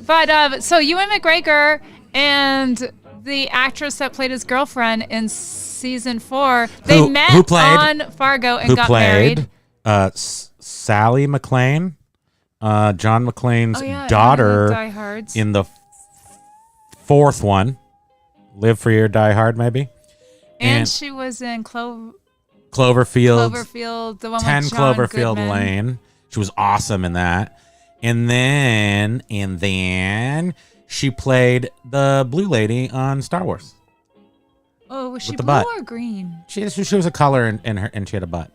But so Ewan McGregor and the actress that played his girlfriend in season 4, they met on Fargo and got married. Sally McLean, John McClane's Die daughter Hards. in the 4th one. Live Free or Die Hard, maybe. And she was in Cloverfield, the one 10 with John Cloverfield Goodman. Lane. She was awesome in that. And then she played the blue lady on Star Wars. Oh, was she With the blue butt. or green? She was a color and she had a butt.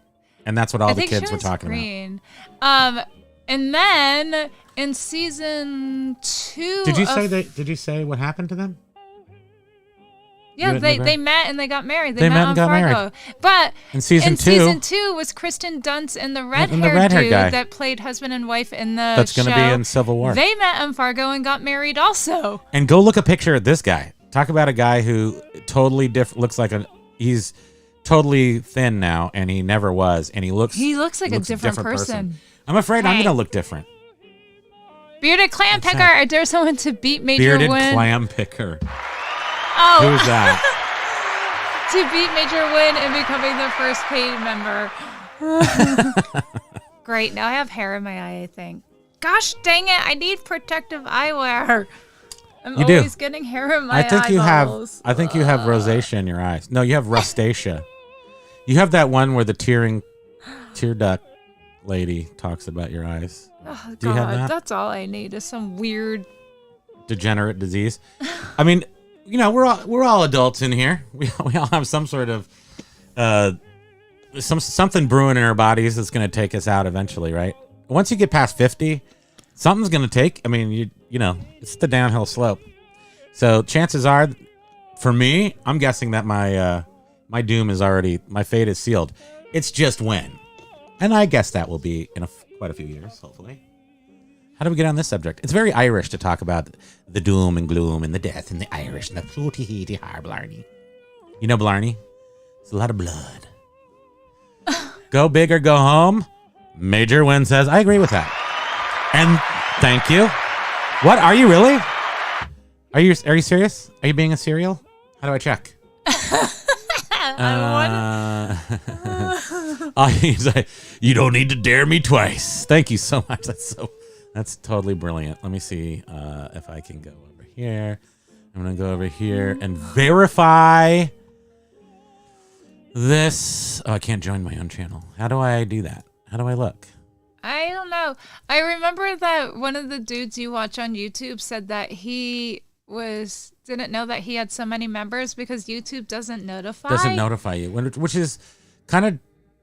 And that's what all I the think kids she were was talking green. And then in season 2, Did you say what happened to them? Yeah, You they didn't met and they got married. They met on and got Fargo. married. But In season 2 season 2 was Kristen Dunst and the red-haired red-haired dude guy. that played husband and wife in the that's show. going to be in Civil War. They met on Fargo and got married also. And go look a picture of this guy. Talk about a guy who totally looks like he's totally thin now, and he never was, and he looks like a different person. I'm afraid I'm Hey. going to look different. Bearded clam picker. that? I dare someone to beat Major Bearded Win. clam picker. Oh, Who's that? to beat Major Win and becoming the first paid member. Great. Now I have hair in my eye, I think. Gosh dang it. I need protective eyewear. I'm You do. always getting hair in my I think you have. eyeballs. I think you have rosacea in your eyes. No, you have rosacea. You have that one where the tear duct lady talks about your eyes. Oh, Do you have God, that? that's all I need is some weird. Degenerate disease. I mean, we're all adults in here. We all have some sort of something brewing in our bodies that's going to take us out eventually, right? Once you get past 50, something's going to take. I mean, it's the downhill slope. So chances are, for me, I'm guessing that my doom is already, my fate is sealed. It's just when, and I guess that will be in quite a few years, hopefully. How do we get on this subject? It's very Irish to talk about the doom and gloom and the death and the Irish and the fruity heaty har blarney. You know Blarney? It's a lot of blood. Go big or go home. Major Win says, I agree with that. And thank you. What? Are you really? Are you serious? Are you being a cereal? How do I check? He's like, you don't need to dare me twice. Thank you so much. That's totally brilliant. Let me see if I can go over here. I'm going to go over here and verify this. Oh, I can't join my own channel. How do I do that? How do I look? I don't know. I remember that one of the dudes you watch on YouTube said that he didn't know that he had so many members because YouTube doesn't notify. Doesn't notify you, which is kind of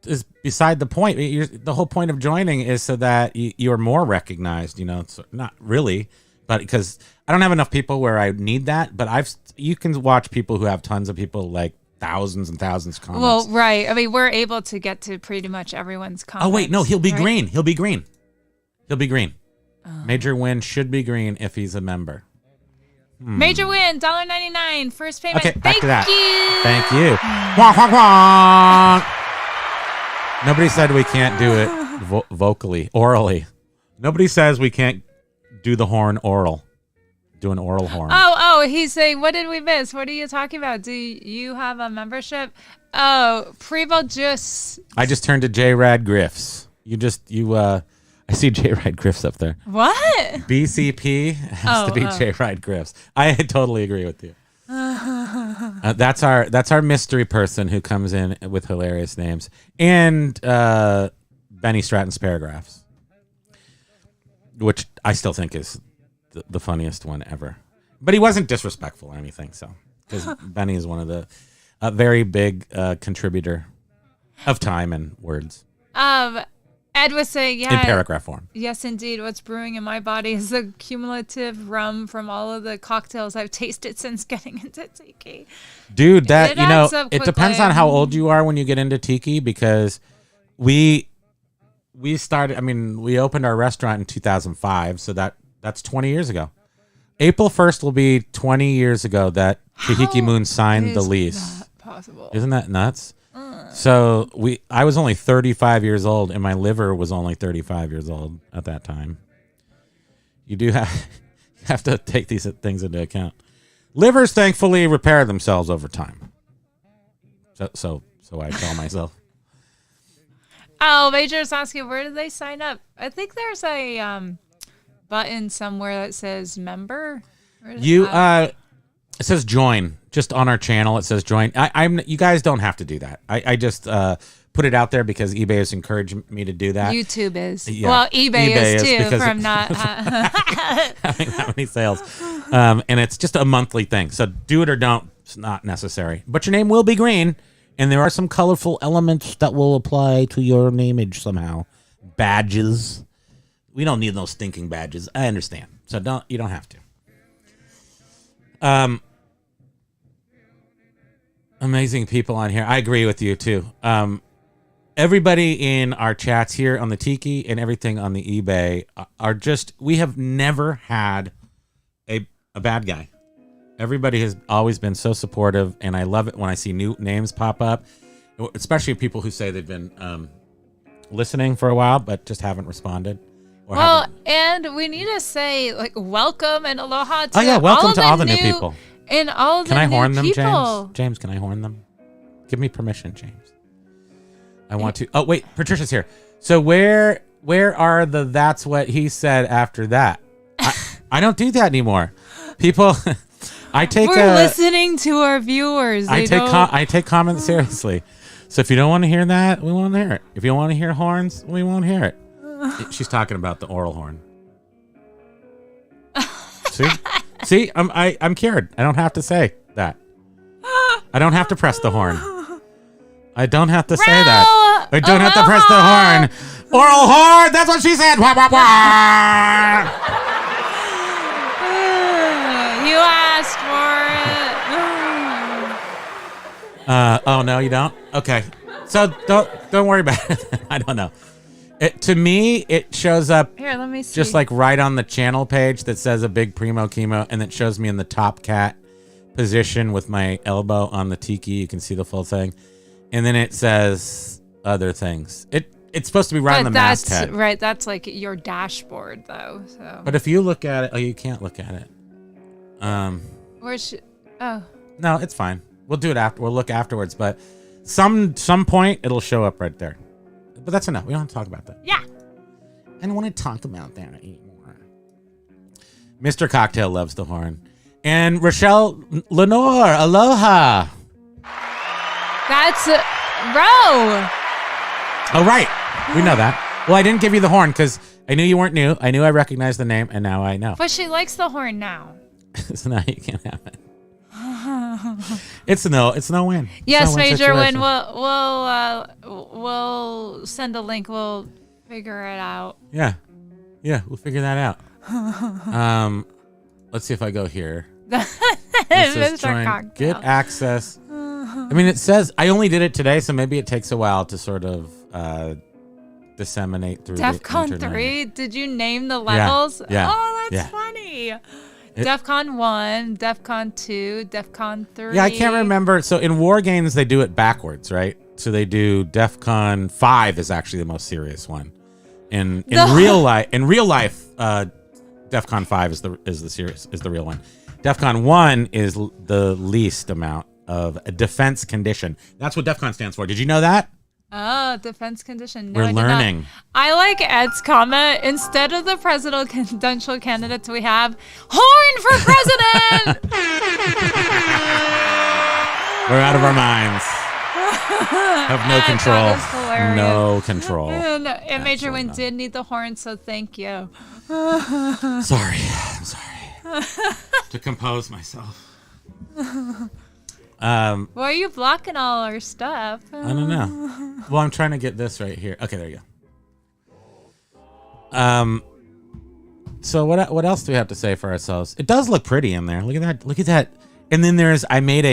is beside the point. The whole point of joining is so that you're more recognized. It's not really, but because I don't have enough people where I need that. But you can watch people who have tons of people, like thousands and thousands of comments. Well, right. I mean, we're able to get to pretty much everyone's comments. Oh wait, no, he'll be right? green. He'll be green. Major Win should be green if he's a member. Major Win, $1.99, first payment. Okay, back to that. Thank Thank you. Wonk, wonk, wonk. Nobody said we can't do it orally. Nobody says we can't do the horn oral. Do an oral horn. Oh, he's saying, what did we miss? What are you talking about? Do you have a membership? Oh, Primo just... I just turned to J-Rad Griffs. I see J-Rad Griffs up there. What? BCP has to be J-Rad Griffs. I totally agree with you. That's our mystery person who comes in with hilarious names. And Benny Stratton's paragraphs, which I still think is the funniest one ever. But he wasn't disrespectful or anything, so because Benny is one of the very big contributor of time and words. Ed was saying, in paragraph form. Yes, indeed. What's brewing in my body is the cumulative rum from all of the cocktails I've tasted since getting into Tiki. Dude, It adds up it depends quickly. on how old you are when you get into Tiki, because we started, we opened our restaurant in 2005, so that's 20 years ago. April 1st will be 20 years ago that Tahiki Moon signed the lease. Not possible. Isn't that nuts? So I was only 35 years old, and my liver was only 35 years old at that time. You do have to take these things into account. Livers, thankfully, repair themselves over time. So I tell myself. Oh, Major's asking, where do they sign up? I think there's a button somewhere that says member. It says join. Just on our channel, it says join. You guys don't have to do that. I just put it out there because eBay has encouraged me to do that. YouTube is. Yeah. Well, eBay is too, because from not having that many sales. And it's just a monthly thing. So do it or don't. It's not necessary. But your name will be green, and there are some colorful elements that will apply to your nameage somehow. Badges. We don't need those stinking badges. I understand. So you don't have to. Amazing people on here. I agree with you too. Everybody in our chats here on the Tiki and everything on the eBay are just, we have never had a bad guy. Everybody has always been so supportive, and I love it when I see new names pop up, especially people who say they've been listening for a while but just haven't responded. And we need to say welcome and aloha to welcome to all the new people. And all the Can I horn them, people. James? James, can I horn them? Give me permission, James. I want to. Oh, wait, Patricia's here. So where are the that's what he said after that? I don't do that anymore. People, We're listening to our viewers. I take comments seriously. So if you don't want to hear that, we won't hear it. If you don't want to hear horns, we won't hear it. She's talking about the oral horn. See, I'm cured. I don't have to say that. I don't have to press the horn. I don't have to say that. I don't have to press the horn. Oral horn. That's what she said. Wah, wah, wah. You asked for it. Oh no, you don't. Okay, so don't worry about it. I don't know. To me, it shows up. Here, let me see. Just like right on the channel page that says a big Primo Kimo, and it shows me in the top cat position with my elbow on the Tiki. You can see the full thing, and then it says other things. It's supposed to be right on the masthead. Right, that's like your dashboard, though. So. But if you look at it, you can't look at it. Oh. No, it's fine. We'll do it after. We'll look afterwards. But some point it'll show up right there. But that's enough. We don't have to talk about that. Yeah. I don't want to talk about that anymore. Mr. Cocktail loves the horn. And Rochelle Lenore, aloha. That's Ro. Oh, right. We know that. Well, I didn't give you the horn because I knew you weren't new. I knew I recognized the name, and now I know. But she likes the horn now. So now you can't have it. It's no win. Yes, no win Major Win. situation. We'll send a link. We'll figure it out. Yeah, we'll figure that out. Let's see if I go here. This is join, get access. I mean, it says I only did it today, so maybe it takes a while to sort of disseminate through DEFCON 3. Did you name the levels? Yeah. Oh, that's funny. DEFCON 1, DEFCON 2, DEFCON 3. Yeah, I can't remember. So in war games, they do it backwards, right? So they do DEFCON 5 is actually the most serious one. In real life, DEFCON 5 is the real one. DEFCON 1 is the least amount of a defense condition. That's what DEFCON stands for. Did you know that? Oh, defense condition. No, We're learning. I like Ed's comment. Instead of the presidential candidates, we have horn for president. We're out of our minds. Have no control. No control. And Major Win did need the horn, so thank you. Sorry. I'm sorry. To compose myself. Why are you blocking all our stuff? I don't know. Well, I'm trying to get this right here. Okay, there you go. So what else do we have to say for ourselves? It does look pretty in there. Look at that. Look at that. And then I made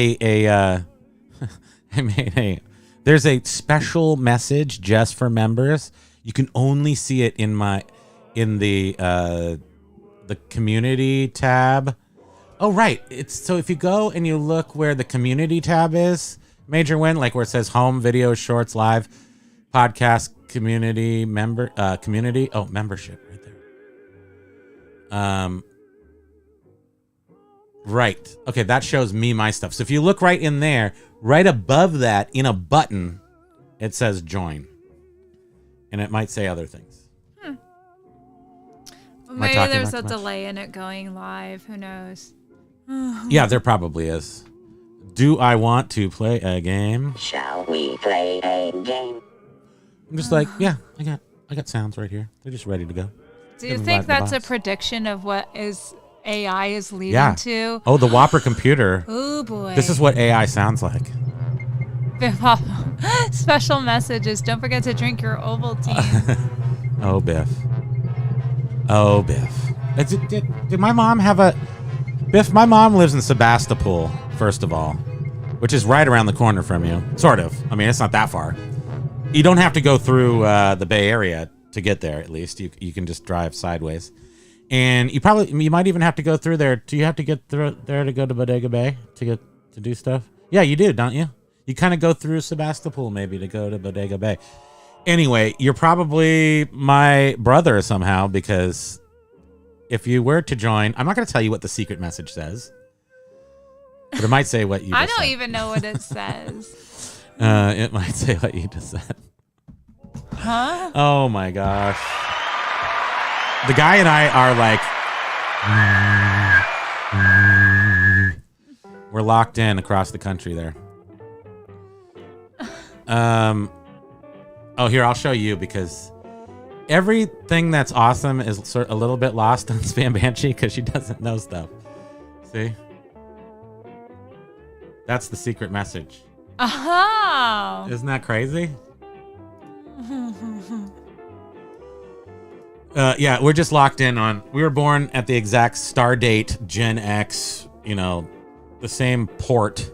there's a special message just for members. You can only see it in the community tab. Oh, right. So if you go and you look where the community tab is, Major Win, like where it says home, video, shorts, live, podcast, community, community. Oh, membership right there. Right. Okay, that shows me my stuff. So if you look right in there, right above that in a button, it says join. And it might say other things. Well, maybe there's a delay in it going live. Who knows? Yeah, there probably is. Do I want to play a game? Shall we play a game? I'm just like, yeah, I got sounds right here. They're just ready to go. Do you think that's a prediction of what is AI is leading to. Oh, the Whopper computer. Oh boy. This is what AI sounds like. Special messages. Don't forget to drink your Ovaltine. Oh, Biff. Oh, Biff. Did my mom have a... Biff, my mom lives in Sebastopol, first of all, which is right around the corner from you. Sort of. I mean, it's not that far. You don't have to go through the Bay Area to get there, at least. You can just drive sideways. And you might even have to go through there. Do you have to get through there to go to Bodega Bay to do stuff? Yeah, you do, don't you? You kind of go through Sebastopol maybe to go to Bodega Bay. Anyway, you're probably my brother somehow, because if you were to join, I'm not going to tell you what the secret message says, but it might say what you just said. I don't even know what it says. It might say what you just said. Huh? Oh my gosh. The guy and I are like, we're locked in across the country there. Oh, here, I'll show you, because everything that's awesome is a little bit lost on Spam Banshee because she doesn't know stuff. See? That's the secret message. Oh. Isn't that crazy? Yeah, we're just locked in on... We were born at the exact star date, Gen X, the same port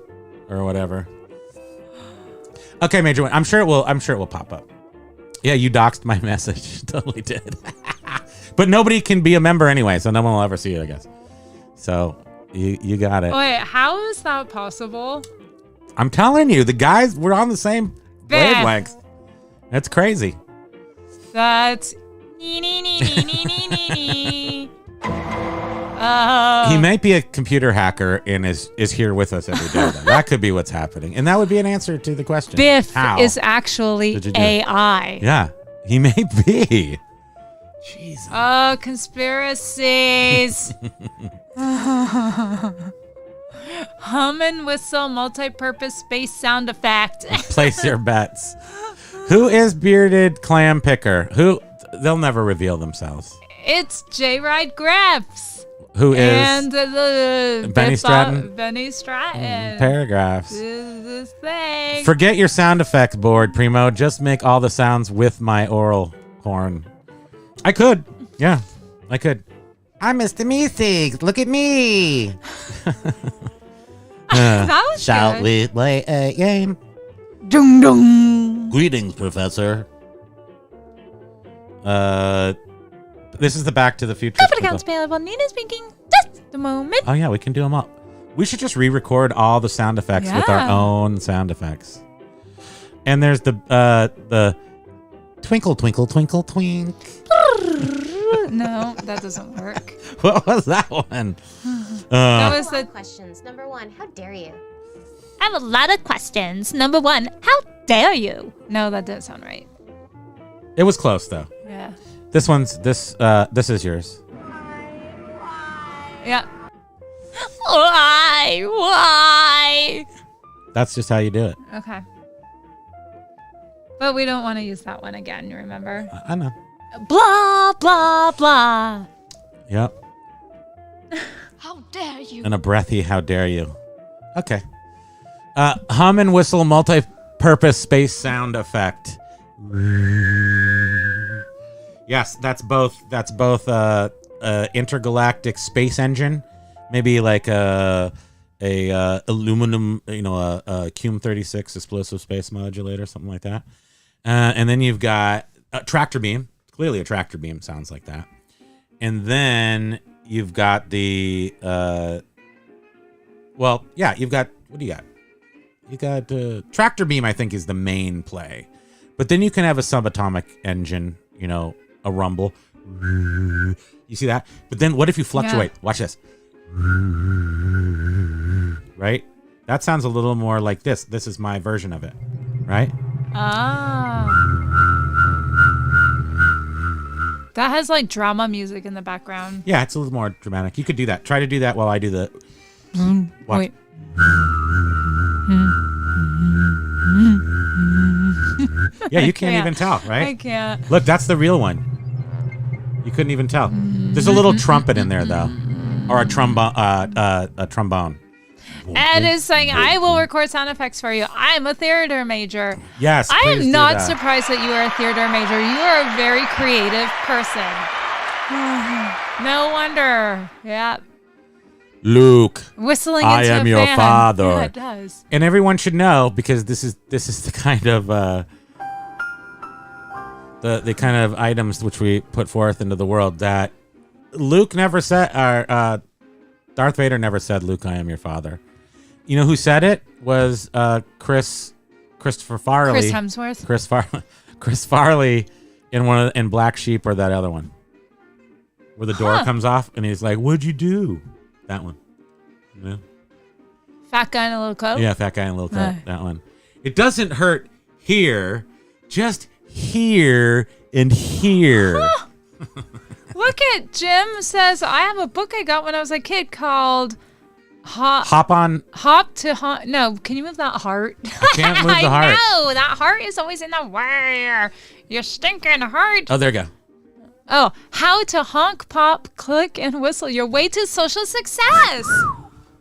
or whatever. Okay, Major Win. I'm sure it will pop up. Yeah, you doxed my message. Totally did. But nobody can be a member anyway, so no one will ever see it, I guess. So you got it. Wait, how is that possible? I'm telling you, the guys, we're on the same wavelengths. That's crazy. That's... He might be a computer hacker and is here with us every day. That could be what's happening. And that would be an answer to the question. Biff How is actually AI. Yeah, he may be. Jesus. Oh, conspiracies. Hum and whistle multi-purpose space sound effect. Place your bets. Who is Bearded Clam Picker? They'll never reveal themselves. It's J-Ride Graphs. Who is and the Benny Stratton? Benny Stratton. Paragraphs. This thing. Forget your sound effects board, Primo. Just make all the sounds with my oral horn. I could. Yeah, I could. I'm Mr. Meeseeks. Look at me. That was Shall good. we play a game? Dung dung. Greetings, Professor. This is the Back to the Future. Company accounts payable. Nina speaking. Just a moment. Oh yeah, we can do them all. We should just re-record all the sound effects with our own sound effects. And there's the twinkle, twinkle, twinkle, twink. No, that doesn't work. What was that one? That was the questions. Number 1, how dare you? I have a lot of questions. Number 1, how dare you? No, that didn't sound right. It was close though. Yeah. This is yours. Yeah. Why? That's just how you do it. Okay. But we don't want to use that one again, you remember? I know. Blah, blah, blah. Yep. How dare you? And a breathy, how dare you? Okay. Hum and whistle multi-purpose space sound effect. Yes, that's both intergalactic space engine, maybe like a aluminum, a Cum 36 explosive space modulator, something like that. And then you've got a tractor beam. Clearly, a tractor beam sounds like that. And then you've got the you've got, what do you got? You got tractor beam. I think is the main play, but then you can have a subatomic engine. A rumble. You see that? But then what if you fluctuate? Yeah. Watch this. Right? That sounds a little more like this. This is my version of it. Right? Ah. That has like drama music in the background. Yeah, it's a little more dramatic. You could do that. Try to do that while I do the... Watch. Wait. Yeah, you can't even tell, right? I can't. Look, that's the real one. You couldn't even tell. There's a little trumpet in there, though. or a trombone. Ed is saying, I will record sound effects for you. I'm a theater major. Yes, I please am do not that. surprised that you are a theater major. You are a very creative person. No wonder. Yeah. Luke, Whistling I into am a your fan. father. Yeah, it does. And everyone should know, because this is the kind of the kind of items which we put forth into the world, that Luke never said, Darth Vader never said, Luke, I am your father. You know who said it? Was Christopher Farley. Chris Hemsworth. Chris Farley in Black Sheep, or that other one, where the door comes off and he's like, "What'd you do?" That one. Yeah. Fat guy in a little coat. Yeah, fat guy in a little coat. That one. It doesn't hurt here, just here and here. Look at Jim says, I have a book I got when I was a kid called Hop to Haunt. No, can you move that heart? I can't move the heart. No, that heart is always in the way. You stinking heart. Oh, there you go. Oh, how to honk, pop, click, and whistle your way to social success.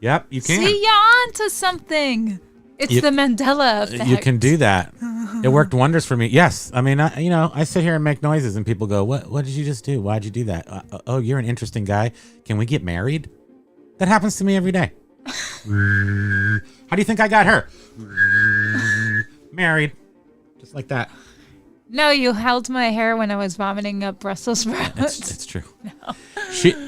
Yep, you can. See, you're on to something. It's the Mandela effect. You can do that. It worked wonders for me. Yes, I mean, I sit here and make noises, and people go, "What did you just do? Why'd you do that? Oh, you're an interesting guy. Can we get married?" That happens to me every day. How do you think I got her? Married, just like that. No, you held my hair when I was vomiting up Brussels sprouts. It's true. No.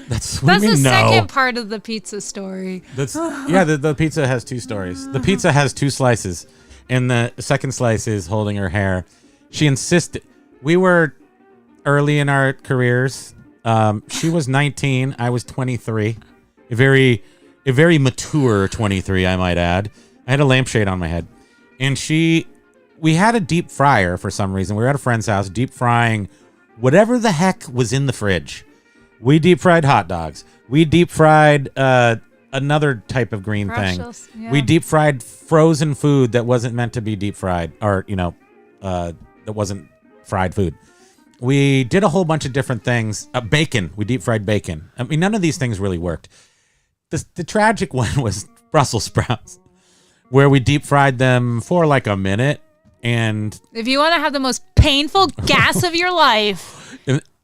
That's the second part of the pizza story. The pizza has two stories. The pizza has two slices, and the second slice is holding her hair. She insisted. We were early in our careers. She was 19. I was 23. A very mature 23, I might add. I had a lampshade on my head, and we had a deep fryer for some reason. We were at a friend's house, deep frying whatever the heck was in the fridge. We deep fried hot dogs. We deep fried another type of green thing. Yeah. We deep fried frozen food that wasn't meant to be deep fried, or that wasn't fried food. We did a whole bunch of different things. Bacon. We deep fried bacon. I mean, none of these things really worked. The tragic one was Brussels sprouts, where we deep fried them for like a minute. And if you want to have the most painful gas of your life.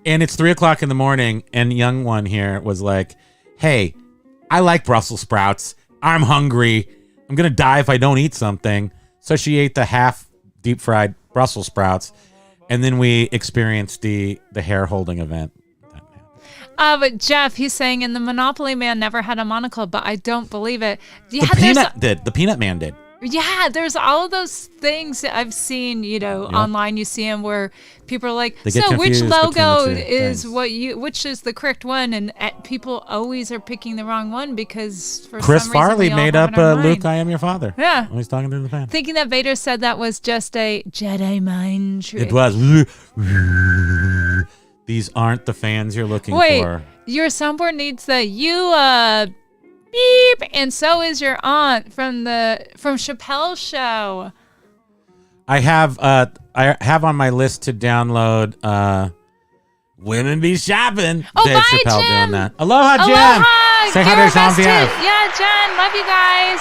And it's 3:00 in the morning, and young one here was like, "Hey, I like Brussels sprouts. I'm hungry. I'm going to die if I don't eat something." So she ate the half deep fried Brussels sprouts, and then we experienced the hair holding event. But Jeff, he's saying, and the Monopoly Man never had a monocle, but I don't believe it. Yeah, The Peanut Man did. Yeah, there's all of those things that I've seen, online. You see them where people are like, so which logo is which is the correct one? And people always are picking the wrong one because for Chris some Farley reason made up Luke, I am your father. Yeah. He's talking to the fan. Thinking that Vader said that was just a Jedi mind trick. It was. These aren't the fans you're looking for. Wait, your soundboard needs the beep, and so is your aunt from Chappelle's show. I have on my list to download Women Be Shopping. Oh, Dave bye, Chappelle Jim. doing that. Aloha, Jim. Aloha. Say You're hi to best Jean-Pierre. too. Yeah, Jen. Love you guys.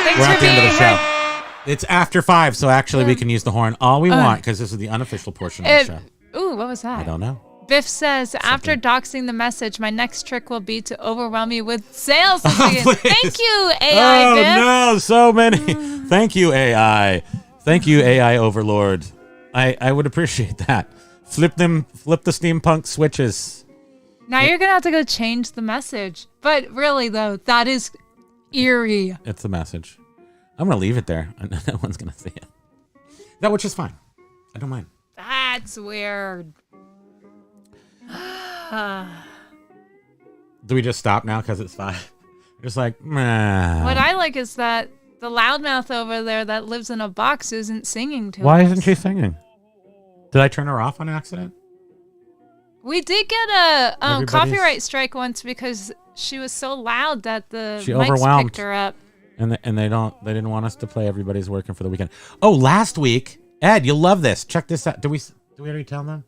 Thanks We're for at the end of being the show. here. It's after 5, so actually we can use the horn all we want, because this is the unofficial portion of the show. Ooh, what was that? I don't know. Biff says, after doxing the message, my next trick will be to overwhelm you with sales this weekend. Thank you, AI Biff. Oh, no, so many. Thank you, AI. Thank you, AI overlord. I would appreciate that. Flip the steampunk switches. Now you're going to have to go change the message. But really, though, that is eerie. It's the message. I'm going to leave it there. No one's going to see it. That, which is fine. I don't mind. That's weird. Do we just stop now because it's 5? Just like, meh. What I like is that the loudmouth over there that lives in a box isn't singing to us. Why isn't she singing? Did I turn her off on accident? We did get a copyright strike once because she was so loud that the mics picked her up. And they didn't want us to play Everybody's Working for the Weekend. Oh, last week, Ed, you'll love this. Check this out. Did we already tell them?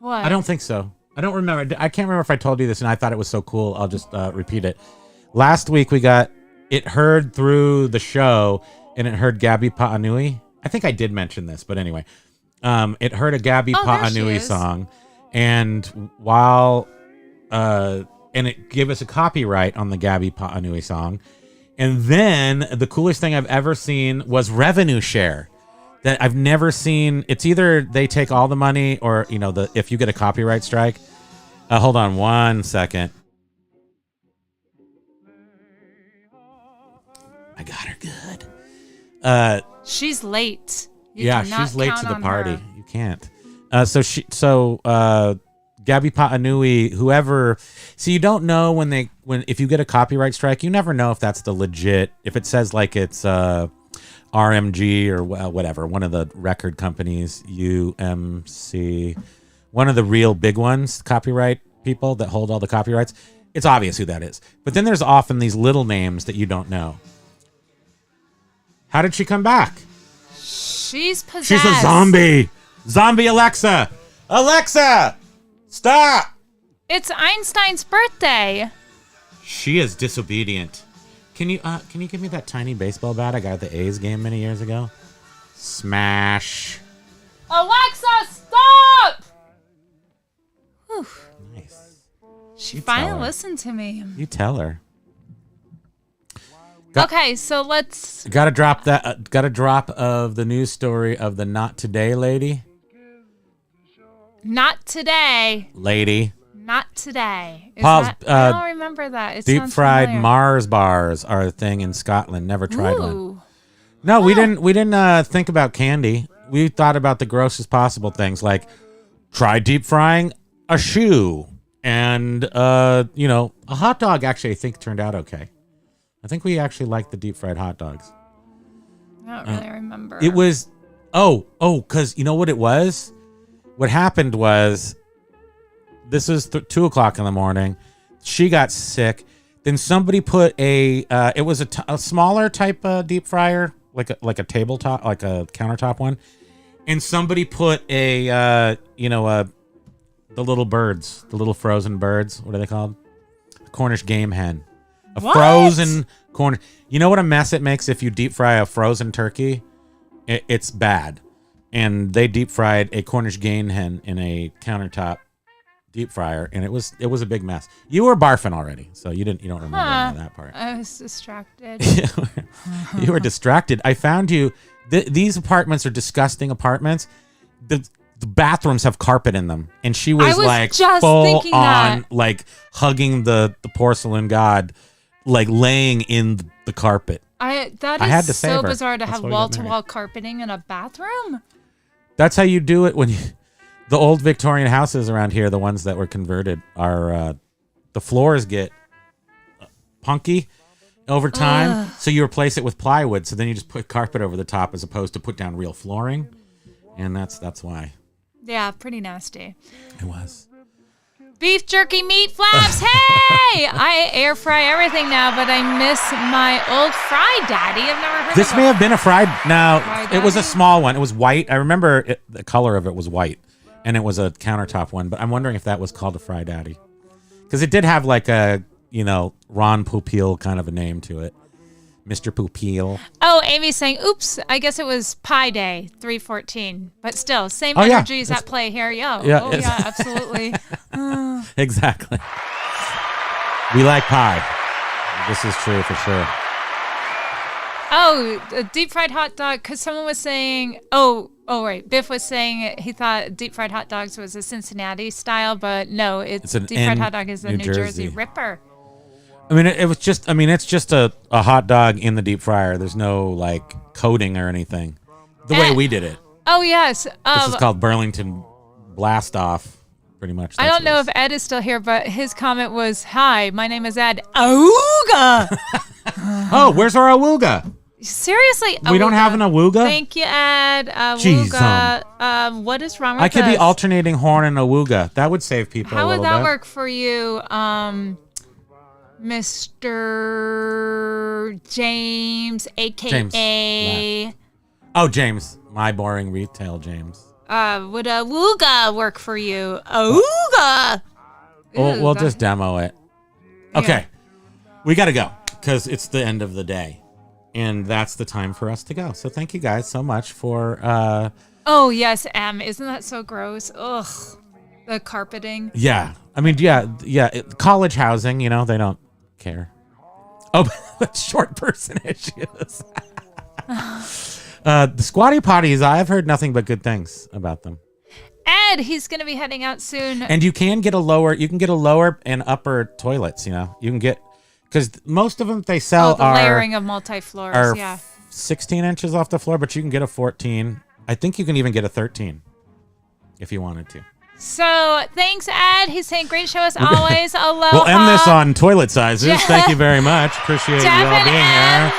What? I don't think so. I don't remember. I can't remember if I told you this, and I thought it was so cool. I'll just repeat it. Last week we got it heard through the show, and it heard Gabby Pa'anui. I think I did mention this, but anyway, it heard a Gabby Pa'anui song, and while and it gave us a copyright on the Gabby Pa'anui song, and then the coolest thing I've ever seen was revenue share. That I've never seen. It's either they take all the money, or if you get a copyright strike. Hold on 1 second. I got her good. She's late. You Yeah, cannot she's late count to the on party. her. You can't. Gabby Pa'anui, whoever. So you don't know if you get a copyright strike, you never know if that's the legit. If it says like it's RMG or whatever, one of the record companies, UMC, one of the real big ones, copyright people that hold all the copyrights. It's obvious who that is. But then there's often these little names that you don't know. How did she come back? She's possessed. She's a zombie. Zombie Alexa. Alexa, stop. It's Einstein's birthday. She is disobedient. Can you give me that tiny baseball bat I got at the A's game many years ago? Smash. Alexa, stop! Whew. Nice. She You finally tell her. listened to me. You tell her. Okay, so let's... Got a drop of the news story of the Not Today lady. Not today. Lady. Not today. Paul's, I don't remember that. It Deep sounds fried familiar. Mars bars are a thing in Scotland. Never tried one. Ooh. No, we didn't think about candy. We thought about the grossest possible things, like try deep frying a shoe, and a hot dog. Actually, I think turned out okay. I think we actually liked the deep fried hot dogs. I don't really remember. It was because you know what it was. What happened was, this was 2 o'clock in the morning. She got sick. Then somebody put it was a smaller type deep fryer, like a tabletop, like a countertop one. And somebody put the little birds, the little frozen birds. What are they called? A Cornish game hen. Frozen Cornish. You know what a mess it makes if you deep fry a frozen turkey? It's bad. And they deep fried a Cornish game hen in a countertop deep fryer, and it was a big mess. You were barfing already, so you don't remember any of that part. I was distracted. You were distracted. I found you. These apartments are disgusting apartments. The bathrooms have carpet in them, and she was like just full thinking on, that. like hugging the porcelain god, like laying in the carpet. That I had is to save so her. bizarre to That's have why we got wall-to-wall carpeting in a bathroom. That's how you do it when the old Victorian houses around here, the ones that were converted, are the floors get punky over time. So you replace it with plywood. So then you just put carpet over the top as opposed to put down real flooring. And that's why. Yeah, pretty nasty. It was. Beef jerky meat flaps. Hey! I air fry everything now, but I miss my old fry daddy. I've never heard This of may have been a fried. No, Fried it was a daddy? small one. It was white. I remember the color of it was white. And it was a countertop one. But I'm wondering if that was called a fry daddy. Because it did have like a, Ron Popeil kind of a name to it. Mr. Popeil. Oh, Amy's saying, oops, I guess it was Pi Day 314. But still, same Oh, yeah. energies at play here. Yeah, Yeah, absolutely. Exactly. We like pie. This is true for sure. Oh, a deep fried hot dog, because someone was saying, right. Biff was saying he thought deep fried hot dogs was a Cincinnati style, but no, it's an deep fried in hot dog is a New New Jersey Jersey. Ripper. I mean, it's just a hot dog in the deep fryer. There's no like coating or anything. The way we did it. Oh, yes. This is called Burlington Blast Off, pretty much. I don't know if Ed is still here, but his comment was, hi, my name is Ed. Awooga! Oh, where's our awooga? Seriously? We don't Awooga. have an awooga? Thank you, Ed. Jeez, Awooga. What is wrong with I could us? be alternating horn and awooga. That would save people How a would little that bit. work for you, Mr. James, a.k.a. Oh, James. My boring retail James. Would a wooga work for you? A wooga. We'll just demo it. Okay. We got to go because it's the end of the day. And that's the time for us to go. So thank you guys so much for... Oh, yes, M. Isn't that so gross? Ugh. The carpeting. Yeah. I mean, yeah. College housing, they don't care. Oh, short person issues. The squatty potties, I've heard nothing but good things about them. Ed, he's going to be heading out soon. And you can get a lower and upper toilets, You can get, because most of them they sell the layering of multi-floors, are 16 inches off the floor, but you can get a 14. I think you can even get a 13 if you wanted to. So thanks, Ed. He's saying great show as always. Aloha. We'll end this on toilet sizes. Thank you very much. Appreciate you all being here.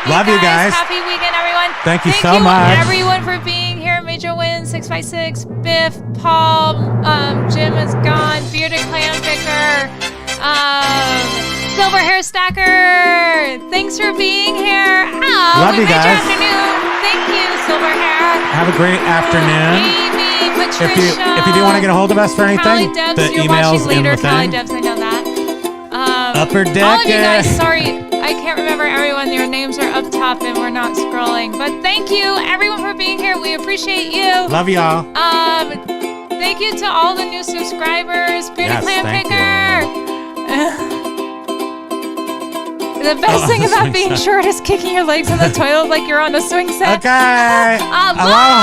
Love you guys. Happy weekend, everyone. Thank you so much. Everyone for being here. Major Win, 6x6, Biff, Paul, Jim is gone, Bearded Clam Picker, Silver Hair Stacker. Thanks for being here. Love you guys. Afternoon. Thank you, Silver Hair. Have a great afternoon. Amy, Patricia. If you do want to get a hold of us for anything, the email's in the thing. Debs, I know that. Upper Deck. All of you guys, sorry, I can't remember everyone. Your names are up top and we're not scrolling. But thank you, everyone, for being here. We appreciate you. Love y'all. Thank you to all the new subscribers. Bearded Clam Picker. The best thing about being short is kicking your legs in the toilet like you're on a swing set. Okay. Aloha.